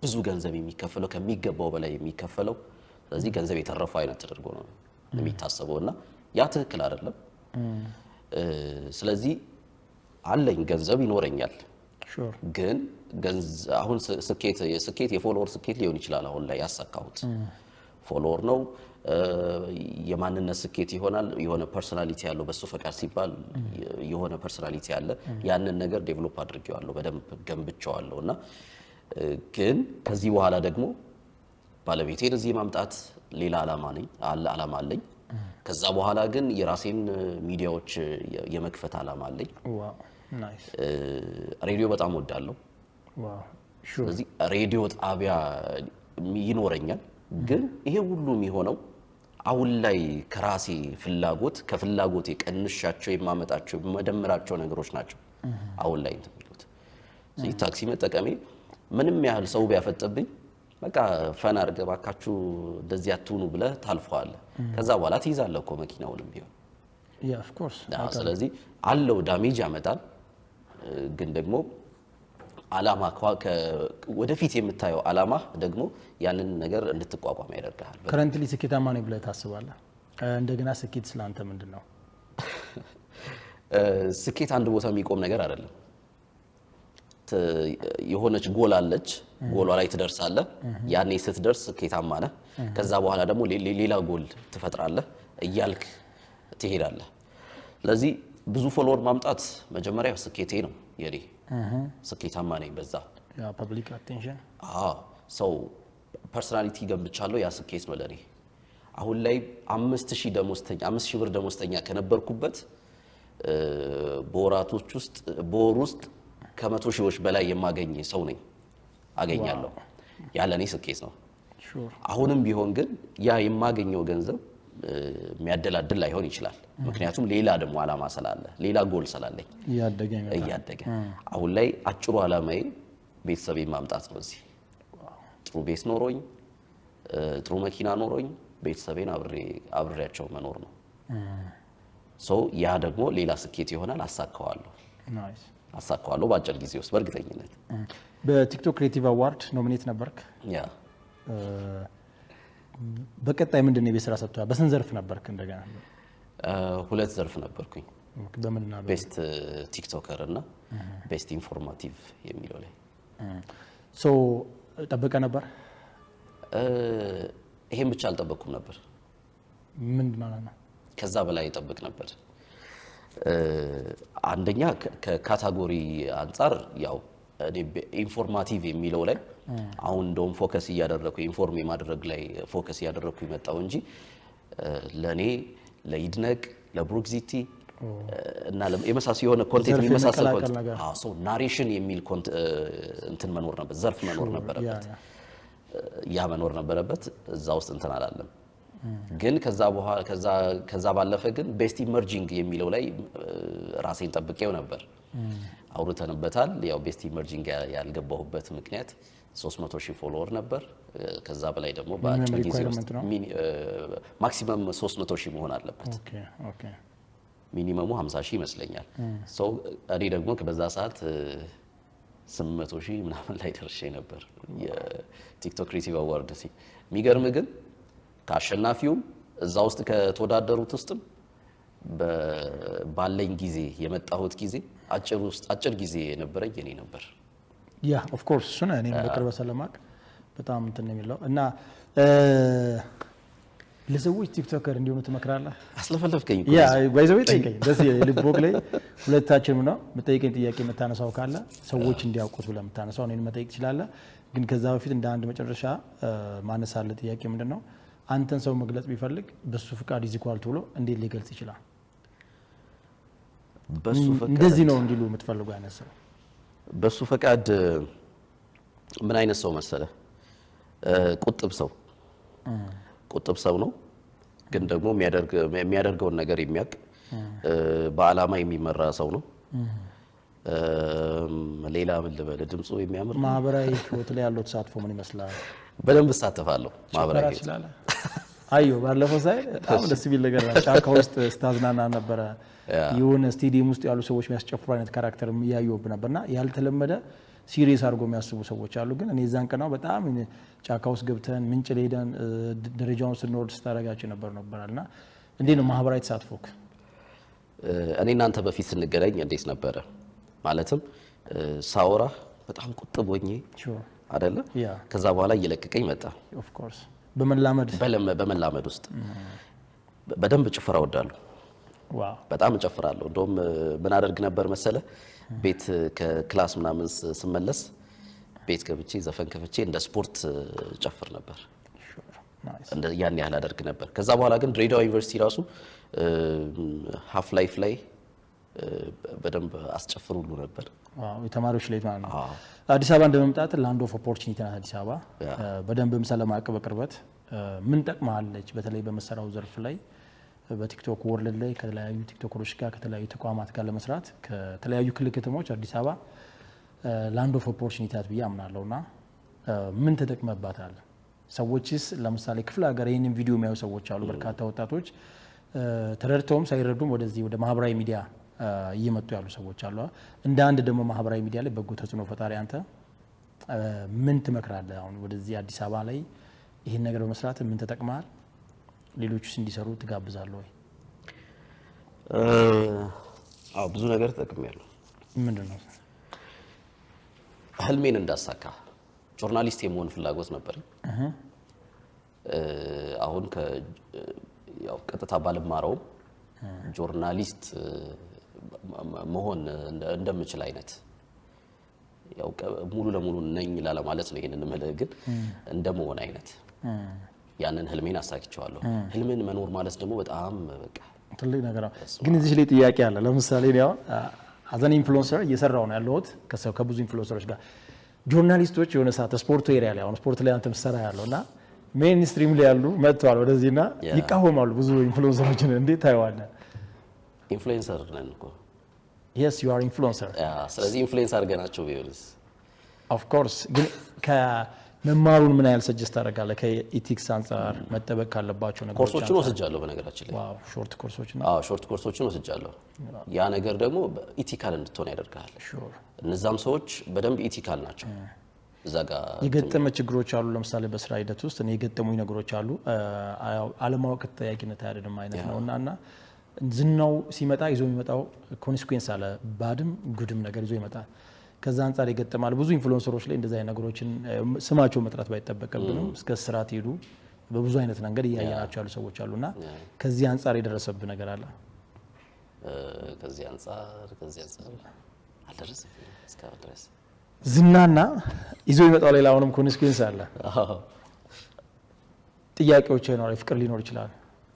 ብዙ ገንዘብ የሚከፈለው ከሚገባው በላይ የሚከፈለው። ስለዚህ ገንዘብ የተረፈው አይነት ተደርጎ ነው የሚታሰበውና ያ ትክክል አይደለም። ስለዚህ አለኝ ገንዘብ ይኖረኛል፣ ግን አሁን ስኬት የፎሎወር ስኬት ሊሆን ይችላል። አሁን ላይ ያሳካሁት ፎሎወር ነው። የማንነት ስኬት ይሆናል። የሆነ ፐርሶናሊቲ ያለው በሱ ፈቃድ ሲባል የሆነ ፐርሶናሊቲ ያለ ያንን ነገር ዴቨሎፕ አድርጌዋለሁ፣ በደንብ ገንብቼዋለሁና ግን ከዚህ በኋላ ደግሞ ባለቤቴን እዚህ ማምጣት ሌላ ዓላማ አለኝ። ከዛ በኋላ ግን የራሴን ሚዲያዎች የመክፈት አላማ አለኝ። ዋው ናይስ። ሬዲዮ በጣም ወዳለሁ። ዋው ሹር። ስለዚህ ሬዲዮ ጣቢያ ይኖረኛል። ግን ይሄ ሁሉ የሚሆነው አሁን ላይ ከራሴ ከፍላጎቴ ቀንሻቸው የማመጣቸው መደመራቸው ነገሮች ናቸው አሁን ላይ እንትን የሚሉት። ስለዚህ ታክሲ መጠቀሜ ምንም ያህል ሰው ቢያፈጥብኝ በቃ ፈን አድርገህ እባካችሁ እንደዚህ አትሁኑ ብለህ ታልፈዋለህ። ከዛ በኋላ ትይዛለህ እኮ መኪናውንም ቢሆን። ያ ኦፍ ኮርስ። ስለዚህ አለው ዳሜጅ ያመጣል። ግን ደግሞ አላማ ወደፊት የምታየው አላማ ደግሞ ያንን ነገር እንድትቋቋም ያደርጋል። ከረንትሊ ስኬታማ ነኝ ብለህ ታስባለህ? እንደገና ስኬት ስላንተ ምንድነው? ስኬት አንድ ቦታ የሚቆም ነገር አይደለም። የሆነች ጎል አለች፣ ጎሏ ላይ ትደርሳለህ። ያኔ ስትደርስ ስኬታማ ነህ። ከዛ በኋላ ደግሞ ሌላ ጎል ትፈጥራለህ እያልክ ትሄዳለህ። ስለዚህ ብዙ ፎሎወር ማምጣት መጀመሪያ ስኬቴ ነው የኔ። ስኬታማ ነኝ በዛ። ያ ፐብሊክ አቴንሽን ሰው ፐርሰናሊቲ ገንብቻለሁ። ያ ስኬት ነው ለኔ። አሁን ላይ 5000 ብር ደሞዝተኛ ከነበርኩበት በወር ውስጥ ከ100 ሺዎች በላይ የማገኝ ሰው ነኝ አገኛለሁ። ያ ለኔ ስኬት ነው። አሁንም ቢሆን ግን ያ የማገኘው ገንዘብ የሚያደላድል ላይሆን ይችላል። ምክንያቱም ሌላ ደግሞ አላማ ስላለ፣ ሌላ ጎል ስላለኝ እያደገ አሁን ላይ አጭሩ አላማዬ ቤተሰቤን ማምጣት ነው። እዚህ ጥሩ ቤት ኖሮኝ ጥሩ መኪና ኖሮኝ ቤተሰቤን አብሬያቸው መኖር ነው። ያ ደግሞ ሌላ ስኬት ይሆናል። አሳካዋለሁ በአጭር ጊዜ ውስጥ በእርግጠኝነት። በቲክቶክ ክሬቲቭ አዋርድ ኖሚኔት ነበርክ። ያ በቀጣይ ምንድን ነው የቤት ስራ ሰጥቷል? በስንት ዘርፍ ነበርክ? እንደገና 2 ዘርፍ ነበርኩኝ። በምንና ቤስት ቲክቶከር እና ቤስት ኢንፎርማቲቭ የሚለው ላይ ጠብቀ ነበር? ይሄን ብቻ አልጠበቅኩም ነበር። ምን ማለት ነው? ከዛ በላይ ጠብቅ ነበር። አንደኛ ከካታጎሪ አንፃር ያው ኢንፎርማቲቭ የሚለው ላይ አሁን እንደውም ፎከስ እያደረኩ ኢንፎርም የማድረግ ላይ ፎከስ እያደረኩ ይመጣው እንጂ ለኔ ለይድነቅ ለብሩክዚቲ እና የመሳሰሉ የሆነ ኮንቴንት የሚመሳሰል ኮንቴንት ናሬሽን የሚል እንትን መኖር ነበር፣ ዘርፍ መኖር ነበረበት። ያ መኖር ነበረበት። እዛ ውስጥ እንትን አላለም። ግን ከዛ ባለፈ ግን ቤስት ኢመርጂንግ የሚለው ላይ ራሴን ጠብቄው ነበር። አውርተንበታል። ያው ቤስት ኢመርጂንግ ያልገባሁበት ምክንያት 300,000 ፎሎወር ነበር። ከዛ በላይ ደግሞ በአጭር ጊዜ ውስጥ ማክሲመም 300,000 መሆን አለበት። ሚኒመሙ 50,000 ይመስለኛል። እኔ ደግሞ በዛ ሰዓት 800,000 ምናምን ላይ ደርሼ ነበር የቲክቶክ ክሬቲቭ አዋርድ። የሚገርም ግን ከአሸናፊውም እዛ ውስጥ ከተወዳደሩት ውስጥም ባለኝ ጊዜ የመጣሁት ጊዜ አጭር ጊዜ የነበረኝ እኔ ነበር። ያ ኦፍ ኮርስ እሱ ነው። እኔም በቅርብ ስለማቅ በጣም እንትን ነው የሚለው እና ለሰዎች ቲክቶከር እንዲሆኑ ትመክራለህ? አስለፈለፍከኝ እኮ። ያ ባይዘው ጠይቀኝ ደስ የልብ ወግ ላይ ሁለታችንም ነው የምጠይቀኝ ጥያቄ የምታነሳው ካለ ሰዎች እንዲያውቁት ብለህ የምታነሳው እኔን መጠየቅ ትችላለህ። ግን ከዛ በፊት እንደ አንድ መጨረሻ ማነሳለህ ጥያቄ ምንድነው አንተን ሰው መግለጽ ቢፈልግ በሱ ፍቃድ ይዝኳልቱ ብሎ እንዴት ሊገልጽ ይችላል? በሱ ፈቃድ እንደዚህ ነው እንዲሉ የምትፈልገው አይነት ሰው በሱ ፈቃድ ምን አይነት ሰው መሰለ? ቁጥብ ሰው ነው። ግን ደግሞ የሚያደርገውን ነገር የሚያውቅ በአላማ የሚመራ ሰው ነው። ሌላ ምን ልበል? ድምፁ የሚያምር። ማህበራዊ ህይወት ላይ ያለው ተሳትፎ ምን ይመስላል? በደንብ እሳተፋለሁ ማህበራዊ ህይወት። አዮ ባለፈው ሳይ በጣም ደስ የሚል ነገር ነው። ጫካ ውስጥ ስታዝናና ነበረ። የሆነ ስቴዲየም ውስጥ ያሉ ሰዎች የሚያስጨፍሩ አይነት ካራክተር እያየሁብ ነበርና ያልተለመደ ሲሪየስ አድርጎ የሚያስቡ ሰዎች አሉ። ግን እኔ እዛን ቀናው በጣም ጫካ ውስጥ ገብተን ምንጭ ላይ ሄደን ደረጃውን ስንወርድ ስታደርጋቸው ነበርና እንዴት ነው ማህበራዊ ተሳትፎክ? እኔ እናንተ በፊት ስንገናኝ እንዴት ነበረ? ማለትም ሳውራ በጣም ቁጥብ ሆኜ አይደለ? ከዛ በኋላ እየለቀቀኝ መጣ። ኦፍ ኮርስ በመላመድ ውስጥ በደንብ ጭፈራ እወዳለሁ። ዋው በጣም እጨፍራለሁ። እንደውም ምን አደርግ ነበር መሰለ? ቤት ከክላስ ምናምን ስመለስ ቤት ገብቼ ዘፈን ከፍቼ እንደ ስፖርት ጨፍር ነበር። ያን ያህል አደርግ ነበር። ከዛ በኋላ ግን ድሬዳዋ ዩኒቨርሲቲ ራሱ ሃፍ ላይፍ ላይ በደንብ አስጨፍር ሁሉ ነበር። የተማሪዎች ላይ ማለት ነው። አዲስ አበባ እንደመምጣት ላንድ ኦፍ ኦፖርቹኒቲ ናት አዲስ አበባ። በደንብም ስለማቅ በቅርበት ምን ጠቅማለች በተለይ በመሰራው ዘርፍ ላይ በቲክቶክ ወርልድ ላይ ከተለያዩ ቲክቶከሮች ጋር ከተለያዩ ተቋማት ጋር ለመስራት ከተለያዩ ክልል ከተሞች አዲስ አበባ ላንድ ኦፍ ኦፖርቹኒቲ ናት ብዬ አምናለሁና ምን ተጠቅመባታል? ሰዎችስ ለምሳሌ ክፍለ ሀገር ይህንን ቪዲዮ የሚያዩ ሰዎች አሉ፣ በርካታ ወጣቶች ተረድተውም ሳይረዱም ወደዚህ ወደ ማህበራዊ ሚዲያ እየመጡ ያሉ ሰዎች አሉ። እንደ አንድ ደግሞ ማህበራዊ ሚዲያ ላይ በጎ ተጽዕኖ ፈጣሪ አንተ ምን ትመክራለህ? አሁን ወደዚህ አዲስ አበባ ላይ ይህን ነገር በመስራት ምን ተጠቅመሃል? ሌሎችስ እንዲሰሩ ትጋብዛለህ ወይ? አዎ ብዙ ነገር ተጠቅሜያለሁ። ምንድን ነው? ህልሜን እንዳሳካ ጆርናሊስት የመሆን ፍላጎት ነበረኝ። አሁን ያው ቀጥታ ባልማረውም ጆርናሊስት መሆን እንደምችል አይነት ያው ሙሉ ለሙሉ ነኝ ማለት ነው። ይሄንን ማለት ግን እንደመሆን አይነት ያንን ህልሜን አሳክቼዋለሁ። ህልምን መኖር ማለት ደግሞ በጣም በቃ ትልቅ ነገር ነው። ግን እዚህ ላይ ጥያቄ አለ። ለምሳሌ ነው አዘን ኢንፍሉዌንሰር እየሰራው ነው ያለሁት ከብዙ ኢንፍሉዌንሰሮች ጋር ጆርናሊስቶች የሆነ ሰዓት ስፖርት ኤሪያ ላይ አሁን ስፖርት ላይ አንተም ሰራ ያለውና ሜን ስትሪም ላይ ያሉ መጥተዋል ወደዚህና ይቃወማሉ ብዙ ኢንፍሉዌንሰሮችን። እንዴት ታየዋለህ? ኢንፍሉዌንሰር ነን እኮ። yes you are influencer ስለዚህ ኢንፍሉዌንስ አድርገናቸው ቢሆንስ? of course ግን ከመማሩን ምን ያህል ሰጀስት ታደርጋለህ? ከኢቲክስ አንፃር መጠበቅ ካለባቸው ነገሮች ኮርሶችን ወስጃለሁ በነገራችን ላይ። ዋው ሾርት ኮርሶችን ሾርት ኮርሶችን ወስጃለሁ። ያ ነገር ደግሞ ኢቲካል እንድትሆን ያደርጋል። እነዛም ሰዎች በደንብ ኢቲካል ናቸው። እዛ ጋር የገጠመ ችግሮች አሉ። ለምሳሌ በስራ ሂደት ውስጥ እኔ የገጠሙኝ ነገሮች አሉ። አለማወቅ ተጠያቂነት አይደለም አይነት ነውና ዝናው ሲመጣ ይዞ የሚመጣው ኮንሲኩዌንስ አለ። ባድም ጉድም ነገር ይዞ ይመጣል። ከዛ አንፃር ይገጠማል። ብዙ ኢንፍሉዌንሰሮች ላይ እንደዛ አይነት ነገሮችን ስማቸው መጥራት ባይጠበቅብንም እስከ ስራት ሄዱ በብዙ አይነት መንገድ እያየናቸው ያሉ ሰዎች አሉና ከዚህ አንፃር የደረሰብህ ነገር አለ? ከዚህ አንፃር አልደረሰብኝም እስካሁን ድረስ። ዝናና ይዞ የሚመጣው ሌላ አሁንም ኮንሲኩዌንስ አለ። ጥያቄዎች ይኖራል፣ ፍቅር ሊኖር ይችላል።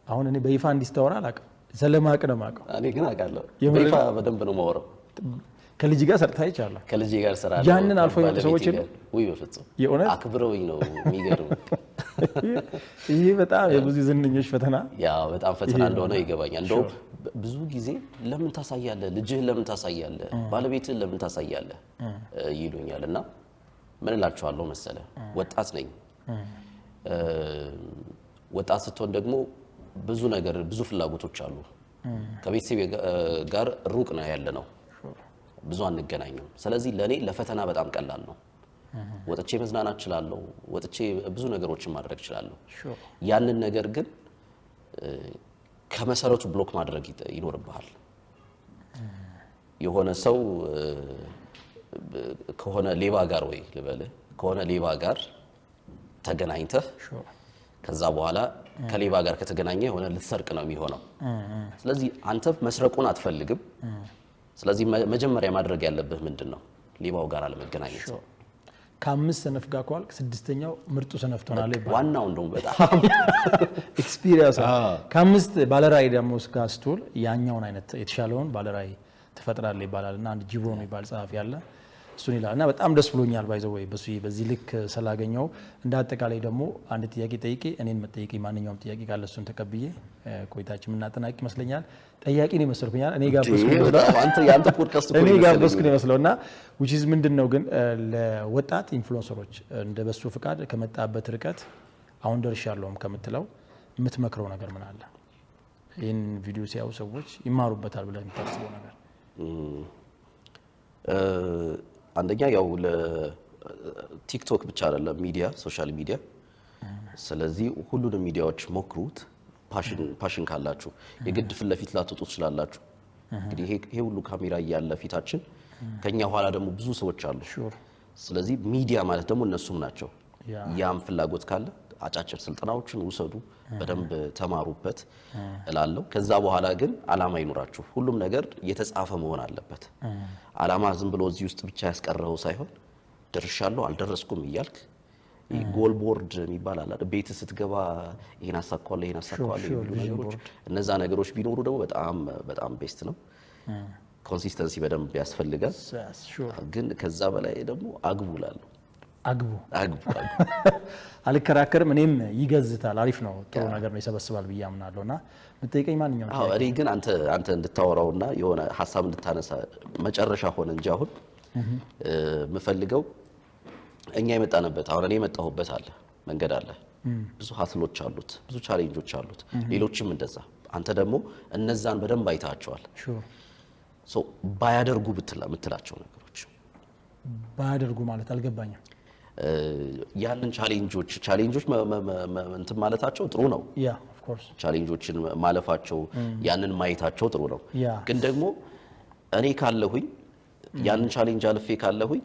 አሁን እኔ በይፋ እንዲስተወራ አላውቅም፣ ዘለማቅ ነው የማውቀው። እኔ ግን አውቃለሁ፣ በይፋ በደንብ ነው የማወራው። ከልጅ ጋር ሰርታ ይቻላል። ከልጅ ጋር ሰራ ያንን አልፎ የመጡ ሰዎች የሉ? ወይ በፍጹም የእውነት አክብረውኝ ነው የሚገርም። ይሄ በጣም የብዙ ዝነኞች ፈተና ያ በጣም ፈተና እንደሆነ ይገባኛል። እንደው ብዙ ጊዜ ለምን ታሳያለህ፣ ልጅህን ለምን ታሳያለህ፣ ባለቤትህን ለምን ታሳያለህ ይሉኛልና ምን እላቸዋለሁ መሰለ፣ ወጣት ነኝ። ወጣት ስትሆን ደግሞ ብዙ ነገር ብዙ ፍላጎቶች አሉ። ከቤተሰብ ጋር ሩቅ ነው ያለ ነው፣ ብዙ አንገናኝም። ስለዚህ ለኔ ለፈተና በጣም ቀላል ነው። ወጥቼ መዝናናት እችላለሁ፣ ወጥቼ ብዙ ነገሮችን ማድረግ እችላለሁ። ያንን ነገር ግን ከመሰረቱ ብሎክ ማድረግ ይኖርብሃል። የሆነ ሰው ከሆነ ሌባ ጋር ወይ ልበልህ ከሆነ ሌባ ጋር ተገናኝተህ ከዛ በኋላ ከሌባ ጋር ከተገናኘ የሆነ ልትሰርቅ ነው የሚሆነው። ስለዚህ አንተ መስረቁን አትፈልግም። ስለዚህ መጀመሪያ ማድረግ ያለብህ ምንድነው? ሌባው ጋር አለመገናኘት። ከአምስት ሰነፍ ጋር ኳል ስድስተኛው ምርጡ ሰነፍ ትሆናለህ ይባላል። ዋናው እንደውም በጣም ኤክስፒሪየንስ ከአምስት ባለራዕይ ደግሞ ጋር ስትውል ያኛውን አይነት የተሻለውን ባለራዕይ ትፈጥራለህ ይባላልና አንድ ጂብሮ የሚባል ጸሐፊ አለ፣ እሱን ይላል እና በጣም ደስ ብሎኛል። ባይዘው ወይ በዚህ ልክ ስላገኘው እንደ አጠቃላይ ደግሞ አንድ ጥያቄ ጠይቄ እኔን መጠየቅ ማንኛውም ጥያቄ ካለ እሱን ተቀብዬ ቆይታችን የምናጠናቅቅ ይመስለኛል። ጠያቂ ነው ይመስልኛል። እኔ ያንተ ፖድካስት እኔ ጋብዝኩ ነው ይመስለውና which is ምንድነው ግን ለወጣት ኢንፍሉዌንሰሮች እንደ በሱ ፍቃድ ከመጣበት ርቀት አሁን ደርሻለሁም ከምትለው የምትመክረው ነገር ምን አለ? ይህን ቪዲዮ ሲያዩ ሰዎች ይማሩበታል ብለህ የምታስበው ነገር? አንደኛ ያው ለቲክቶክ ብቻ አይደለም ሚዲያ ሶሻል ሚዲያ። ስለዚህ ሁሉንም ሚዲያዎች ሞክሩት። ፓሽን ካላችሁ የግድ ፊት ለፊት ላትወጡ ትችላላችሁ። እንግዲህ ይሄ ሁሉ ካሜራ እያለ ፊታችን ከኛ ኋላ ደግሞ ብዙ ሰዎች አሉ። ስለዚህ ሚዲያ ማለት ደግሞ እነሱም ናቸው። ያም ፍላጎት ካለ አጫጭር ስልጠናዎችን ውሰዱ፣ በደንብ ተማሩበት እላለሁ። ከዛ በኋላ ግን አላማ ይኖራችሁ። ሁሉም ነገር የተጻፈ መሆን አለበት። አላማ ዝም ብሎ እዚህ ውስጥ ብቻ ያስቀረው ሳይሆን ደርሻለሁ አልደረስኩም እያልክ ጎል ቦርድ የሚባል አለ አይደል? ቤት ስትገባ ይሄን አሳካዋለሁ ይሄን አሳካዋለሁ የሚሉ ነገሮች፣ እነዛ ነገሮች ቢኖሩ ደግሞ በጣም በጣም ቤስት ነው። ኮንሲስተንሲ በደንብ ያስፈልጋል። ግን ከዛ በላይ ደግሞ አግቡላለሁ አግቡ አልከራከርም። እኔም ይገዝታል። አሪፍ ነው፣ ጥሩ ነገር ነው፣ ይሰበስባል ብዬ አምናለሁና የምትጠይቀኝ ማንኛውም እኔ ግን አንተ እንድታወራውና የሆነ ሀሳብ እንድታነሳ መጨረሻ ሆነ እንጂ አሁን የምፈልገው እኛ የመጣንበት አሁን እኔ የመጣሁበት አለ መንገድ አለ፣ ብዙ ሀስሎች አሉት፣ ብዙ ቻሌንጆች አሉት፣ ሌሎችም እንደዛ። አንተ ደግሞ እነዛን በደንብ አይታቸዋል። ባያደርጉ የምትላቸው ነገሮች ባያደርጉ ማለት አልገባኝም። ያንን ቻሌንጆች እንትን ማለታቸው ጥሩ ነው። ቻሌንጆችን ማለፋቸው ያንን ማየታቸው ጥሩ ነው። ግን ደግሞ እኔ ካለሁኝ ያንን ቻሌንጅ አልፌ ካለሁኝ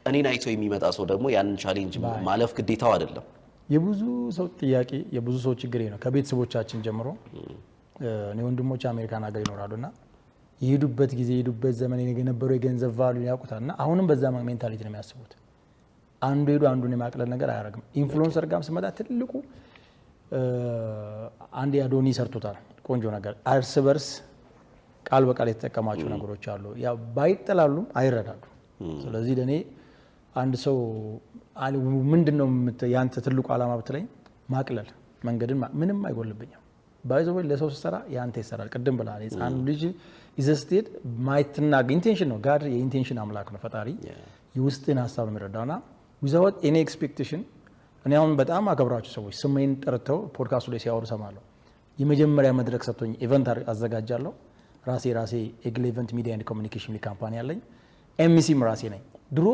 እኔን አይቶ የሚመጣ ሰው ደግሞ ያንን ቻሌንጅ ማለፍ ግዴታው አይደለም። የብዙ ሰው ጥያቄ፣ የብዙ ሰው ችግር ነው። ከቤተሰቦቻችን ጀምሮ እኔ ወንድሞች አሜሪካን ሀገር ይኖራሉና የሄዱበት ጊዜ የሄዱበት ዘመን የነበረው የገንዘብ ቫልዩ ያውቁታልና አሁንም በዛ ሜንታሊቲ ነው የሚያስቡት። አንዱ ሄዱ አንዱን የማቅለል ነገር አያደርግም። ኢንፍሉዌንሰር ጋርም ስመጣ ትልቁ አንድ አዶኒ ሰርቶታል ቆንጆ ነገር፣ እርስ በርስ ቃል በቃል የተጠቀማቸው ነገሮች አሉ። ያው ባይጠላሉም አይረዳሉ። ስለዚህ ለኔ አንድ ሰው ምንድነው ያንተ ትልቁ ዓላማ ብትለኝ ማቅለል መንገድን ምንም አይጎልብኝም። ባይዘው ለሰው ሲሰራ ያንተ ይሰራል። ቅድም ብለሃል የጻን ልጅ ኢዘስቴድ ማይትናገ ኢንቴንሽን ነው። ጋር የኢንቴንሽን አምላክ ነው። ፈጣሪ የውስጥን ሀሳብ የሚረዳውና ዊዛውት ኤኒ ኤክስፔክቴሽን እኔ አሁን በጣም አከብራቸው ሰዎች ስሜን ጠርተው ፖድካስቱ ላይ ሲያወሩ ሰማለሁ። የመጀመሪያ መድረክ ሰጥቶኝ ኢቨንት አዘጋጃለሁ። ራሴ ኤግል ኢቨንት ሚዲያ ኤንድ ኮሚኒኬሽን ካምፓኒ አለኝ። ኤምሲም ራሴ ነኝ። ድሮ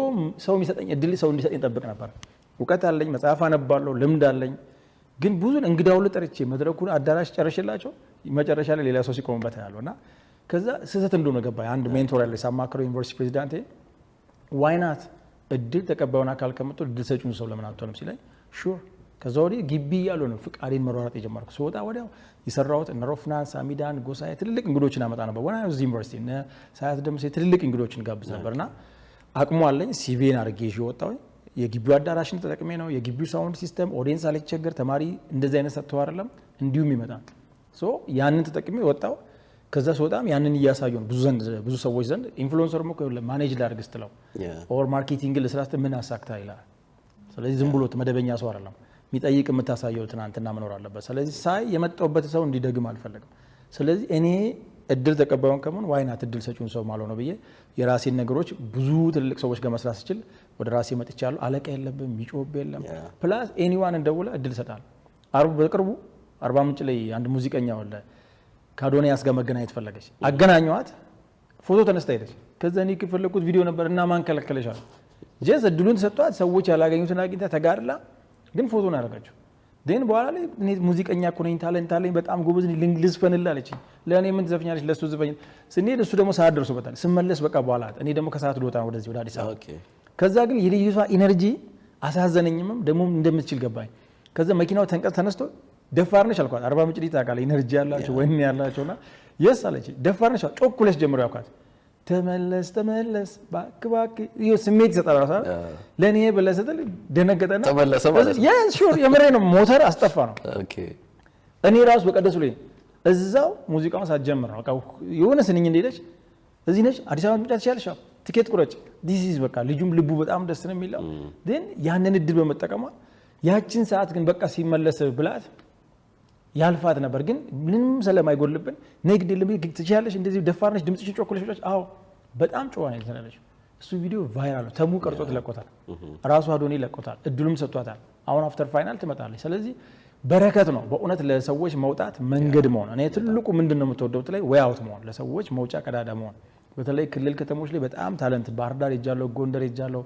ሰው የሚሰጠኝ እድል ሰው እንዲሰጠኝ ጠብቅ ነበር። እውቀት አለኝ፣ መጽሐፍ አነባለሁ፣ ልምድ አለኝ። ግን ብዙን እንግዳው ልጠርቼ መድረኩን አዳራሽ ጨርሽላቸው መጨረሻ ላይ ሌላ ሰው ሲቆምበት ያለውና ከዛ ስህተት እንደሆነ ገባኝ። አንድ ሜንቶር ያለ ሳማክረው ዩኒቨርሲቲ ፕሬዚዳንቴ ዋይናት እድል ተቀባዩን አካል ከመጥቶ እድል ሰጪውን ሰው ለምን አትሆንም ሲለኝ ሹር። ከዛ ወዲህ ግቢ እያለሁ ነው ፍቃዴን መሯሯጥ የጀመርኩ። ስወጣ ወዲያው የሰራሁት እነ ሮፍናንስ አሚዳን ጎሳዬ ትልልቅ እንግዶችን አመጣ ነበር። ወና እዚህ ዩኒቨርሲቲ እነ ሳያት ደምሴ ትልልቅ እንግዶችን ጋብዝ ነበርና አቅሙ አለኝ። ሲቪን አድርጌ ይዤ ወጣሁ። የግቢው አዳራሽን ተጠቅሜ ነው። የግቢው ሳውንድ ሲስተም ኦዲየንስ አልቸገር ተማሪ እንደዚህ አይነት ሰጥተው አይደለም እንዲሁም ይመጣል። ሶ ያንን ተጠቅሜ ወጣሁ። ከዛ ስወጣም ያንን እያሳዩ ነው ብዙ ሰዎች ዘንድ ኢንፍሉዌንሰር ሞ ማኔጅ ላድርግ ስትለው ኦር ማርኬቲንግ ለስራስተ ምን አሳክታ ይላል። ስለዚህ ዝም ብሎ መደበኛ ሰው አይደለም የሚጠይቅ የምታሳየው ትናንትና መኖር አለበት። ስለዚህ ሳይ የመጣውበት ሰው እንዲደግም አልፈልግም። ስለዚህ እኔ እድል ተቀባዩን ከመሆን ዋይናት እድል ሰጪውን ሰው ማለት ነው ብዬ የራሴን ነገሮች ብዙ ትልቅ ሰዎች ጋር መስራት ስችል ወደ ራሴ መጥቻለሁ። አለቃ የለብም፣ የሚጮህ የለም። ፕላስ ኤኒዋን እንደውላ እድል ሰጣል። በቅርቡ አርባ ምንጭ ላይ አንድ ሙዚቀኛ ወለ ከአዶኒያስ ጋር መገናኘት ፈለገች። አገናኘዋት፣ ፎቶ ተነስታ ሄደች። ከዛ እኔ ከፈለኩት ቪዲዮ ነበር እና ማን ከለከለሻል? ጀስ እድሉን ሰጥቷት ሰዎች ያላገኙትን አግኝታ ተጋድላ ግን ፎቶ ነው ያደረጋቸው። ደን በኋላ ላይ እኔ ሙዚቀኛ እኮ ነኝ ታለንት አለኝ በጣም ጎበዝ ነኝ ልዝፈንልህ አለችኝ። ለእኔ ምን ትዘፍኛለች? ለሱ ዝፈኝ ስንሄድ እሱ ደግሞ ሰዓት ደርሶበታል። ስመለስ በቃ በኋላ እኔ ደግሞ ከሰዓት ልወጣ ወደዚህ ወደ አዲስ አበባ። ከዛ ግን የልጅቷ ኢነርጂ አሳዘነኝም ደግሞ እንደምትችል ገባኝ። ከዛ መኪናው ተነስቶ ደፋር ነሽ አልኳት። አርባ ምንጭ ዲታ ቃል ኢነርጂ ያላቸው ወይኔ ያላቸውና የስ አለች። ደፋር ነሽ ጮኩለሽ ጀምሮ ያውቃት ተመለስ እባክህ ይሄ ስሜት ይሰጣል። ራሳ ለኔ በለሰተል ደነገጠና ተመለሰ ማለት ነው። yes sure የምሬ ነው። ሞተር አስጠፋ ነው። ኦኬ እኔ ራሱ በቀደሱ ላይ እዛው ሙዚቃውን ሳትጀምር ነው በቃ የሆነ ስንኝ እንደሄደች እዚህ ነች አዲስ አበባ መምጣት ይችላልሽ ቲኬት ቁረጭ ዲስ ኢዝ በቃ ልጁም ልቡ በጣም ደስ ነው የሚለው ግን ያንን እድል በመጠቀሟ ያችን ሰዓት ግን በቃ ሲመለስ ብላት ያልፋት ነበር። ግን ምንም ስለማይጎልብን ንግድ ለምግ ትችያለሽ እንደዚህ ደፋር ነሽ ድምጽሽን ጮኩለሽ አዎ በጣም ጨዋ ነሽ ተናለሽ። እሱ ቪዲዮ ቫይራል ነው። ተሙ ቀርጾት ለቆታል። ራሱ አዶኒ ለቆታል። እድሉም ሰጥቷታል። አሁን አፍተር ፋይናል ትመጣለች። ስለዚህ በረከት ነው በእውነት ለሰዎች መውጣት መንገድ መሆን። እኔ ትልቁ ምንድነው የምትወደው ላይ ወይ አውት መሆን ለሰዎች መውጫ ቀዳዳ መሆን። በተለይ ክልል ከተሞች ላይ በጣም ታለንት ባህር ዳር ሄጃለሁ፣ ጎንደር ሄጃለሁ፣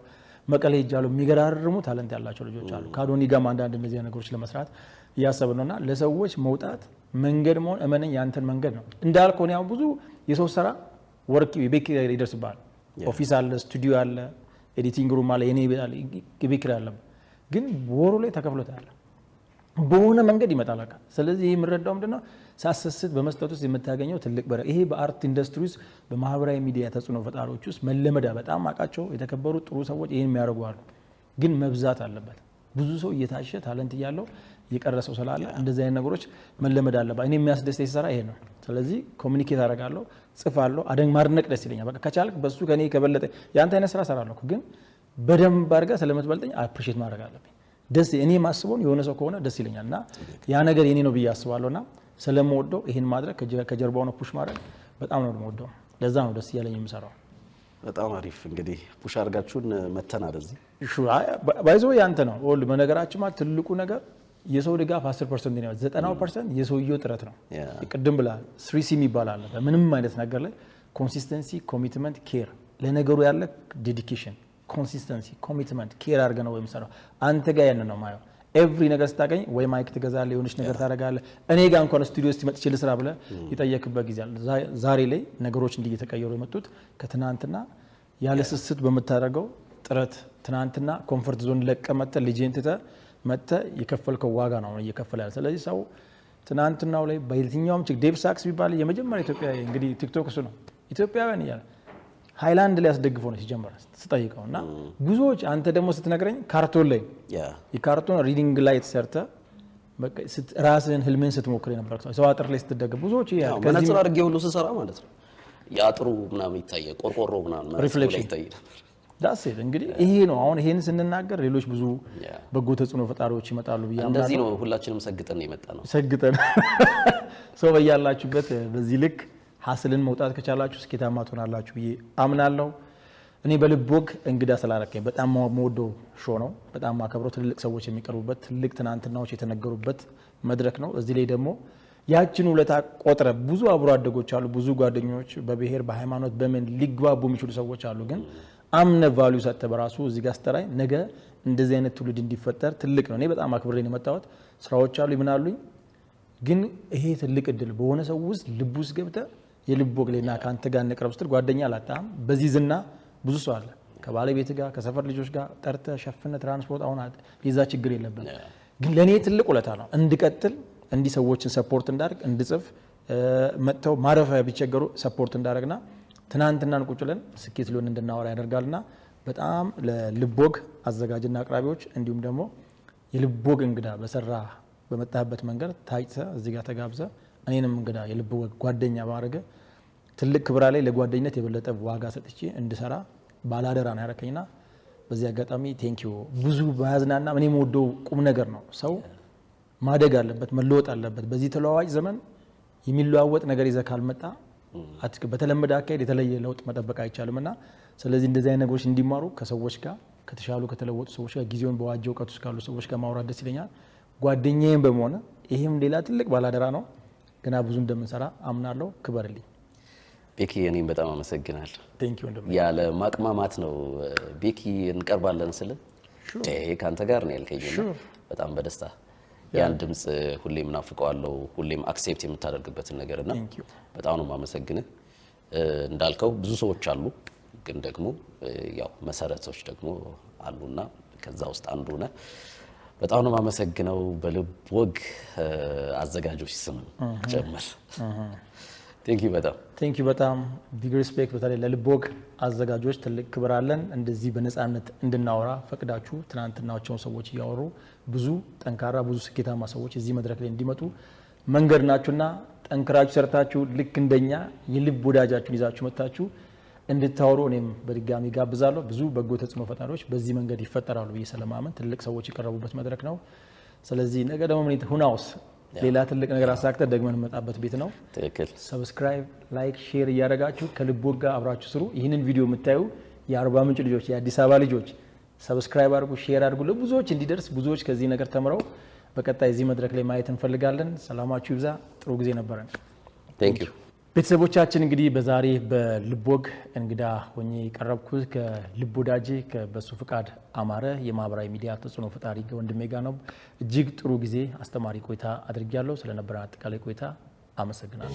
መቀሌ ሄጃለሁ። የሚገራርሙ ታለንት ያላቸው ልጆች አሉ። ከአዶኒ ጋር አንዳንድ እነዚህ ነገሮች ለመስራት እያሰብን ነውና ለሰዎች መውጣት መንገድ መሆን እመነኝ ያንተን መንገድ ነው እንዳልከው። ያው ብዙ የሰው ስራ ወርክ ቤክ ይደርስባል። ኦፊስ አለ፣ ስቱዲዮ አለ፣ ኤዲቲንግ ሩም አለ፣ የኔ ቤት አለ፣ ቤክ አለ። ግን ወሩ ላይ ተከፍሎታል በሆነ መንገድ ይመጣል አካ። ስለዚህ ይሄ የምረዳው ምንድነው ሳሰስት በመስጠት ውስጥ የምታገኘው ትልቅ በረ ይሄ በአርት ኢንዱስትሪ ውስጥ በማህበራዊ ሚዲያ ተጽዕኖ ፈጣሪዎች ውስጥ መለመዳ በጣም አቃቸው የተከበሩ ጥሩ ሰዎች ይሄን የሚያደርጉ አሉ። ግን መብዛት አለበት። ብዙ ሰው እየታሸ ታለንት እያለው እየቀረሰው ስላለ እንደዚህ አይነት ነገሮች መለመድ አለባት። እኔ የሚያስደስተኝ ስራ ይሄ ነው። ስለዚህ ኮሚኒኬት አደርጋለሁ፣ ጽፋለሁ፣ ማድነቅ ደስ ይለኛል። በቃ ከቻልክ በሱ ከኔ ከበለጠ ያንተ አይነት ስራ እሰራለሁ፣ ግን በደንብ አድርገህ ስለምትበልጠኝ አፕሪሼት ማድረግ አለብኝ። ደስ እኔ ማስበውን የሆነ ሰው ከሆነ ደስ ይለኛል እና ያ ነገር የኔ ነው ብዬ አስባለሁና ስለምወደው ይሄን ማድረግ ከጀርባው ነው ፑሽ ማድረግ በጣም ነው የምወደው። ለዛ ነው ደስ እያለኝ የምሰራው። በጣም አሪፍ። እንግዲህ ፑሽ አድርጋችሁን መተናል እዚህ ባይዞ ያንተ ነው ወል በነገራችን ማለት ትልቁ ነገር የሰው ድጋፍ 10% ነው፣ 90% የሰውየው ጥረት ነው። ቅድም ብላ 3C ይባላል። በምንም አይነት ነገር ላይ ኮንሲስተንሲ፣ ኮሚትመንት፣ ኬር፣ ለነገሩ ያለ ዴዲኬሽን፣ ኮንሲስተንሲ፣ ኮሚትመንት፣ ኬር አድርገህ ነው የምሰራው። አንተ ጋር ያን ነው ማየው። ኤቭሪ ነገር ስታገኝ ወይ ማይክ ትገዛለህ፣ የሆነች ነገር ታደርጋለህ። እኔ ጋር እንኳን ስቱዲዮ ውስጥ መጥቼ ልስራ ብለህ የጠየቅበት ጊዜ አለ። ዛሬ ላይ ነገሮች እንዲህ እየተቀየሩ የመጡት ከትናንትና ያለ ስስት በምታደርገው ጥረት፣ ትናንትና ኮምፎርት ዞን ለቀህ መጥተህ ልጄን ትተህ መጥተህ የከፈልከው ዋጋ ነው እየከፈለ ያለ። ስለዚህ ሰው ትናንትናው ላይ በየትኛውም ዴቭ ሳክስ ቢባል የመጀመሪያ ኢትዮጵያ እንግዲህ ቲክቶክ እሱ ነው ኢትዮጵያውያን እያለ ሃይላንድ ላይ ያስደግፈው ነው ሲጀምር ስትጠይቀው እና ብዙዎች አንተ ደግሞ ስትነግረኝ ካርቶን ላይ የካርቶን ሪዲንግ ላይ ተሰርተ ራስህን ህልምን ስትሞክር የነበር ሰው አጥር ላይ ስትደገፍ ብዙዎች መነጽር አድርጌ ሁሉ ስሰራ ማለት ነው የአጥሩ ምናምን ይታያል፣ ቆርቆሮ ምናምን ሪፍሌክሽን ይታያል። ዳስ እንግዲህ ይሄ ነው። አሁን ይሄን ስንናገር ሌሎች ብዙ በጎ ተጽዕኖ ፈጣሪዎች ይመጣሉ ብዬ አምናለሁ። እንደዚህ ነው ሁላችንም ሰግጠን የመጣ ነው። ሰግጠን ሰው በያላችሁበት በዚህ ልክ ሀስልን መውጣት ከቻላችሁ ስኬታማ ትሆናላችሁ ብዬ አምናለሁ። እኔ በልብ ወግ እንግዳ ስላረከኝ በጣም የምወደው ሾው ነው። በጣም ማከብረው ትልልቅ ሰዎች የሚቀርቡበት ትልቅ ትናንትናዎች የተነገሩበት መድረክ ነው። እዚህ ላይ ደግሞ ያችን ውለታ ቆጥረ ብዙ አብሮ አደጎች አሉ፣ ብዙ ጓደኞች በብሔር በሃይማኖት በምን ሊግባቡ የሚችሉ ሰዎች አሉ። ግን አምነ ቫልዩ ሰጥተህ በራሱ እዚህ ጋር ስተራይ ነገ እንደዚህ አይነት ትውልድ እንዲፈጠር ትልቅ ነው። እኔ በጣም አክብሬ ነው የመጣሁት። ስራዎች አሉ ይምናሉኝ፣ ግን ይሄ ትልቅ እድል በሆነ ሰው ውስጥ ልብ ውስጥ ገብተህ የልብ ወግ ላይና ከአንተ ጋር እንቅረብ ስትል ጓደኛ አላጣም። በዚህ ዝና ብዙ ሰው አለ። ከባለቤት ጋር ከሰፈር ልጆች ጋር ጠርተህ ሸፍነህ ትራንስፖርት አሁን የዛ ችግር የለብን። ግን ለእኔ ትልቅ ውለታ ነው እንድቀጥል፣ እንዲህ ሰዎችን ሰፖርት እንዳደርግ፣ እንድጽፍ መጥተው ማረፊያ ቢቸገሩ ሰፖርት እንዳደርግና ትናንትናን ቁጭ ብለን ስኬት ሊሆን እንድናወራ ያደርጋልና በጣም ለልብ ወግ አዘጋጅና አቅራቢዎች እንዲሁም ደግሞ የልብ ወግ እንግዳ በሰራ በመጣህበት መንገድ ታይተህ እዚህ ጋር ተጋብዘህ እኔንም እንግዳ የልብ ወግ ጓደኛ ባረገ ትልቅ ክብራ ላይ ለጓደኝነት የበለጠ ዋጋ ሰጥቼ እንድሰራ ባላደራ ነው ያረከኝና በዚህ አጋጣሚ ቴንኪዩ። ብዙ ባያዝናና እኔ የምወደው ቁም ነገር ነው። ሰው ማደግ አለበት፣ መለወጥ አለበት። በዚህ ተለዋዋጭ ዘመን የሚለዋወጥ ነገር ይዘህ ካልመጣ በተለመደ አካሄድ የተለየ ለውጥ መጠበቅ አይቻልምና ስለዚህ እንደዚህ አይነት ነገሮች እንዲማሩ ከሰዎች ጋር ከተሻሉ ከተለወጡ ሰዎች ጋር ጊዜውን በዋጀ እውቀት ውስጥ ካሉ ሰዎች ጋር ማውራት ደስ ይለኛል። ጓደኛዬም በመሆን ይሄም ሌላ ትልቅ ባላደራ ነው። ገና ብዙ እንደምንሰራ አምናለሁ። ክበርልኝ ቤኪ። እኔም በጣም አመሰግናለሁ። ቴንኪው። ያለ ማቅማማት ነው ቤኪ እንቀርባለን ስል ከአንተ ጋር ነው ያልከኝ። በጣም በደስታ ያን ድምጽ ሁሌም ናፍቀዋለሁ፣ ሁሌም አክሴፕት የምታደርግበትን ነገርና በጣም ነው የማመሰግንህ። እንዳልከው ብዙ ሰዎች አሉ፣ ግን ደግሞ ያው መሰረቶች ደግሞ አሉና ከዛ ውስጥ አንዱ ነህ። በጣም ነው የማመሰግነው በልብ ወግ አዘጋጆች ስም ጭምር። ቴንኪው በጣም ቴንኪው በጣም ቢግ ሪስፔክት። በተለይ ለልብ ወግ አዘጋጆች ትልቅ ክብር አለን። እንደዚህ በነፃነት እንድናወራ ፈቅዳችሁ ትናንትናቸውን ሰዎች እያወሩ ብዙ ጠንካራ ብዙ ስኬታማ ሰዎች እዚህ መድረክ ላይ እንዲመጡ መንገድ ናችሁና ጠንክራችሁ ሰርታችሁ ልክ እንደኛ የልብ ወዳጃችሁን ይዛችሁ መጣችሁ እንድታወሩ እኔም በድጋሚ ጋብዛለሁ። ብዙ በጎ ተጽዕኖ ፈጣሪዎች በዚህ መንገድ ይፈጠራሉ ብዬ ስለማመን ትልቅ ሰዎች የቀረቡበት መድረክ ነው። ስለዚህ ነገ ደግሞ ምን ሁናውስ ሌላ ትልቅ ነገር አሳክተን ደግመን እንመጣበት ቤት ነው። ትክክል። ሰብስክራይብ፣ ላይክ፣ ሼር እያደረጋችሁ ከልብ ወግ ጋር አብራችሁ ስሩ። ይህንን ቪዲዮ የምታዩ የአርባ ምንጭ ልጆች፣ የአዲስ አበባ ልጆች ሰብስክራይብ አድርጉ፣ ሼር አድርጉ፣ ለብዙዎች እንዲደርስ ብዙዎች ከዚህ ነገር ተምረው በቀጣይ እዚህ መድረክ ላይ ማየት እንፈልጋለን። ሰላማችሁ ይብዛ። ጥሩ ጊዜ ነበረን። ቴንክ ዩ ቤተሰቦቻችን። እንግዲህ በዛሬ በልብ ወግ እንግዳ ሆኜ የቀረብኩት ከልብ ወዳጄ በሱ ፍቃድ አማረ የማህበራዊ ሚዲያ ተጽዕኖ ፈጣሪ ወንድሜ ጋር ነው። እጅግ ጥሩ ጊዜ አስተማሪ ቆይታ አድርጌያለሁ። ስለነበረን አጠቃላይ ቆይታ አመሰግናለሁ።